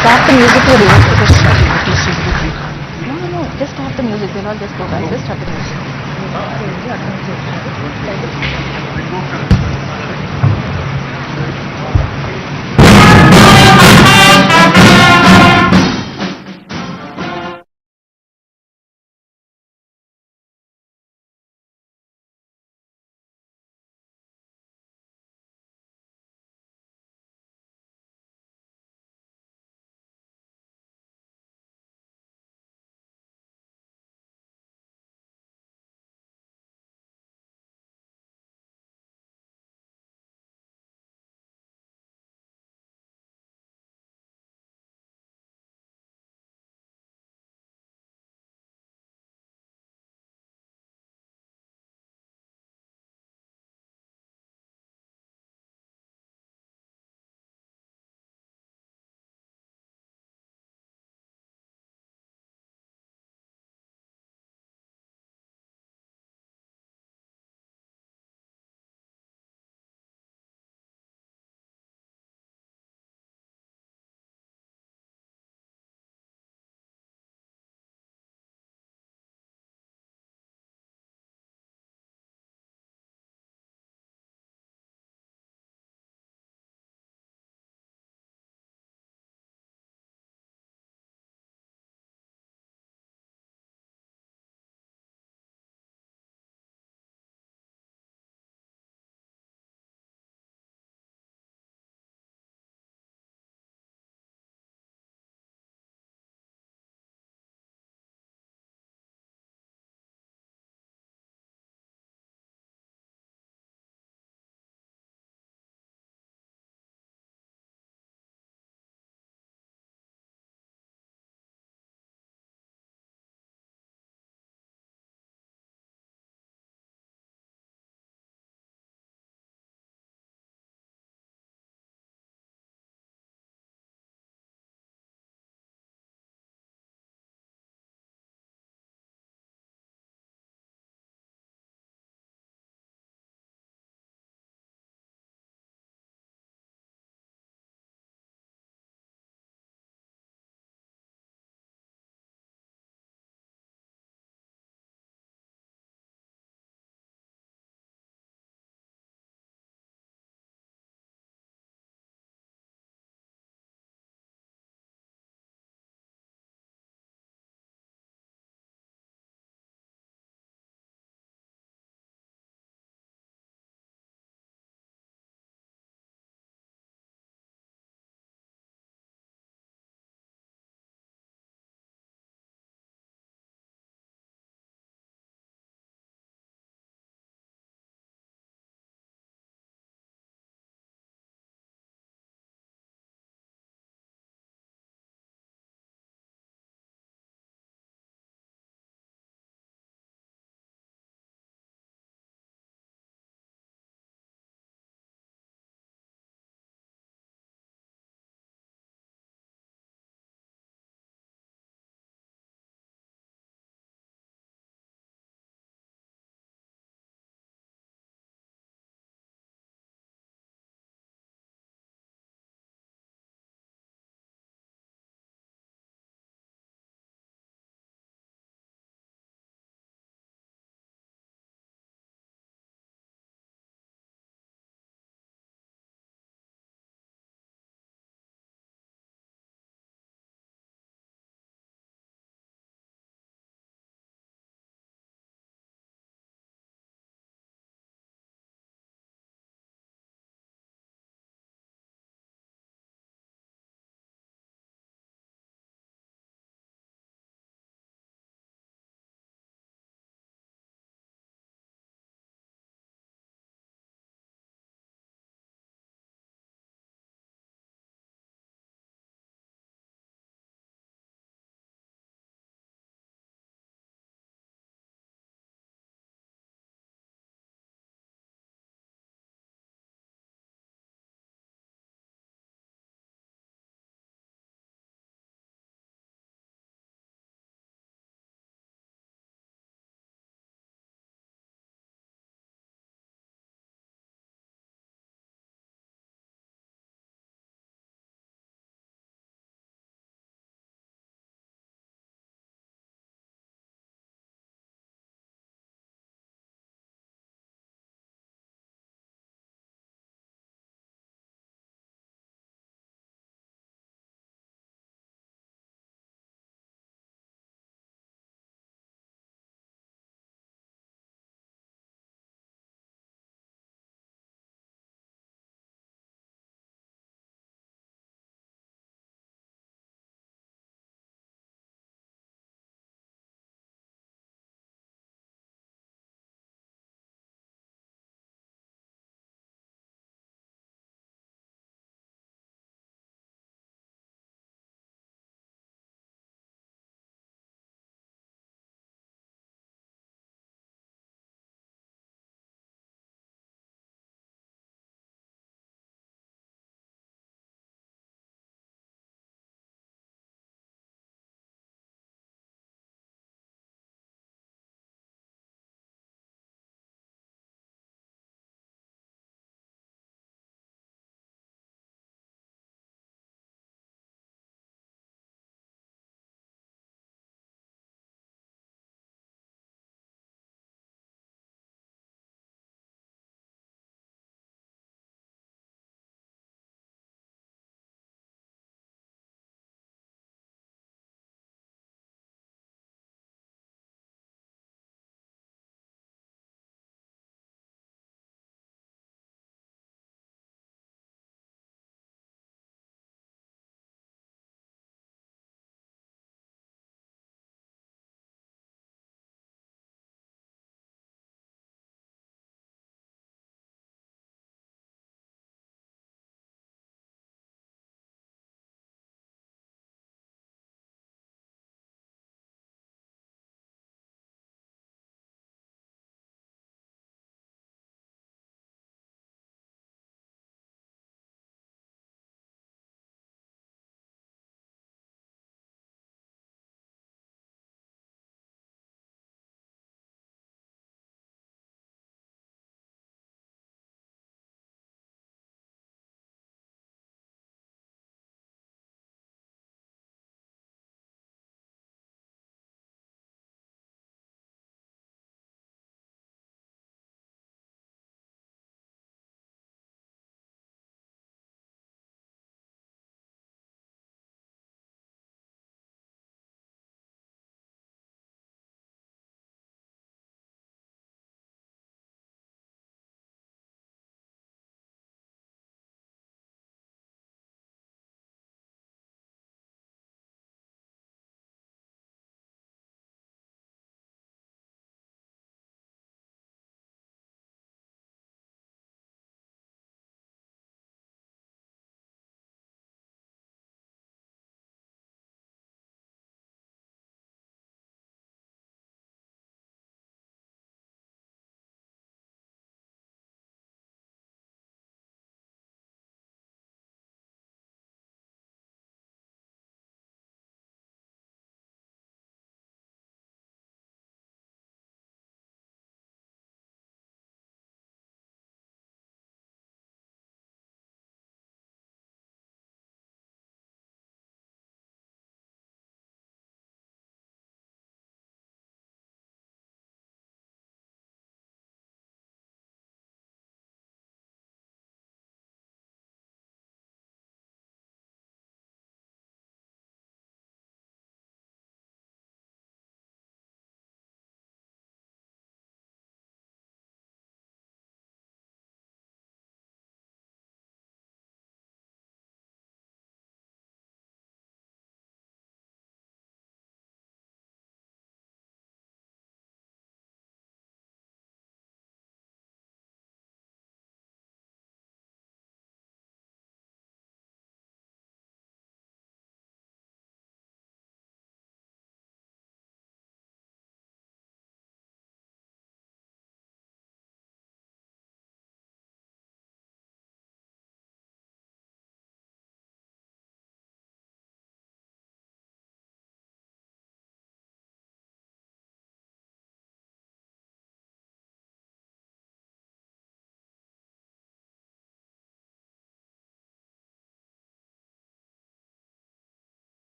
Start the music to relax the question. No, just start the music. We'll all just go back. Just start the music.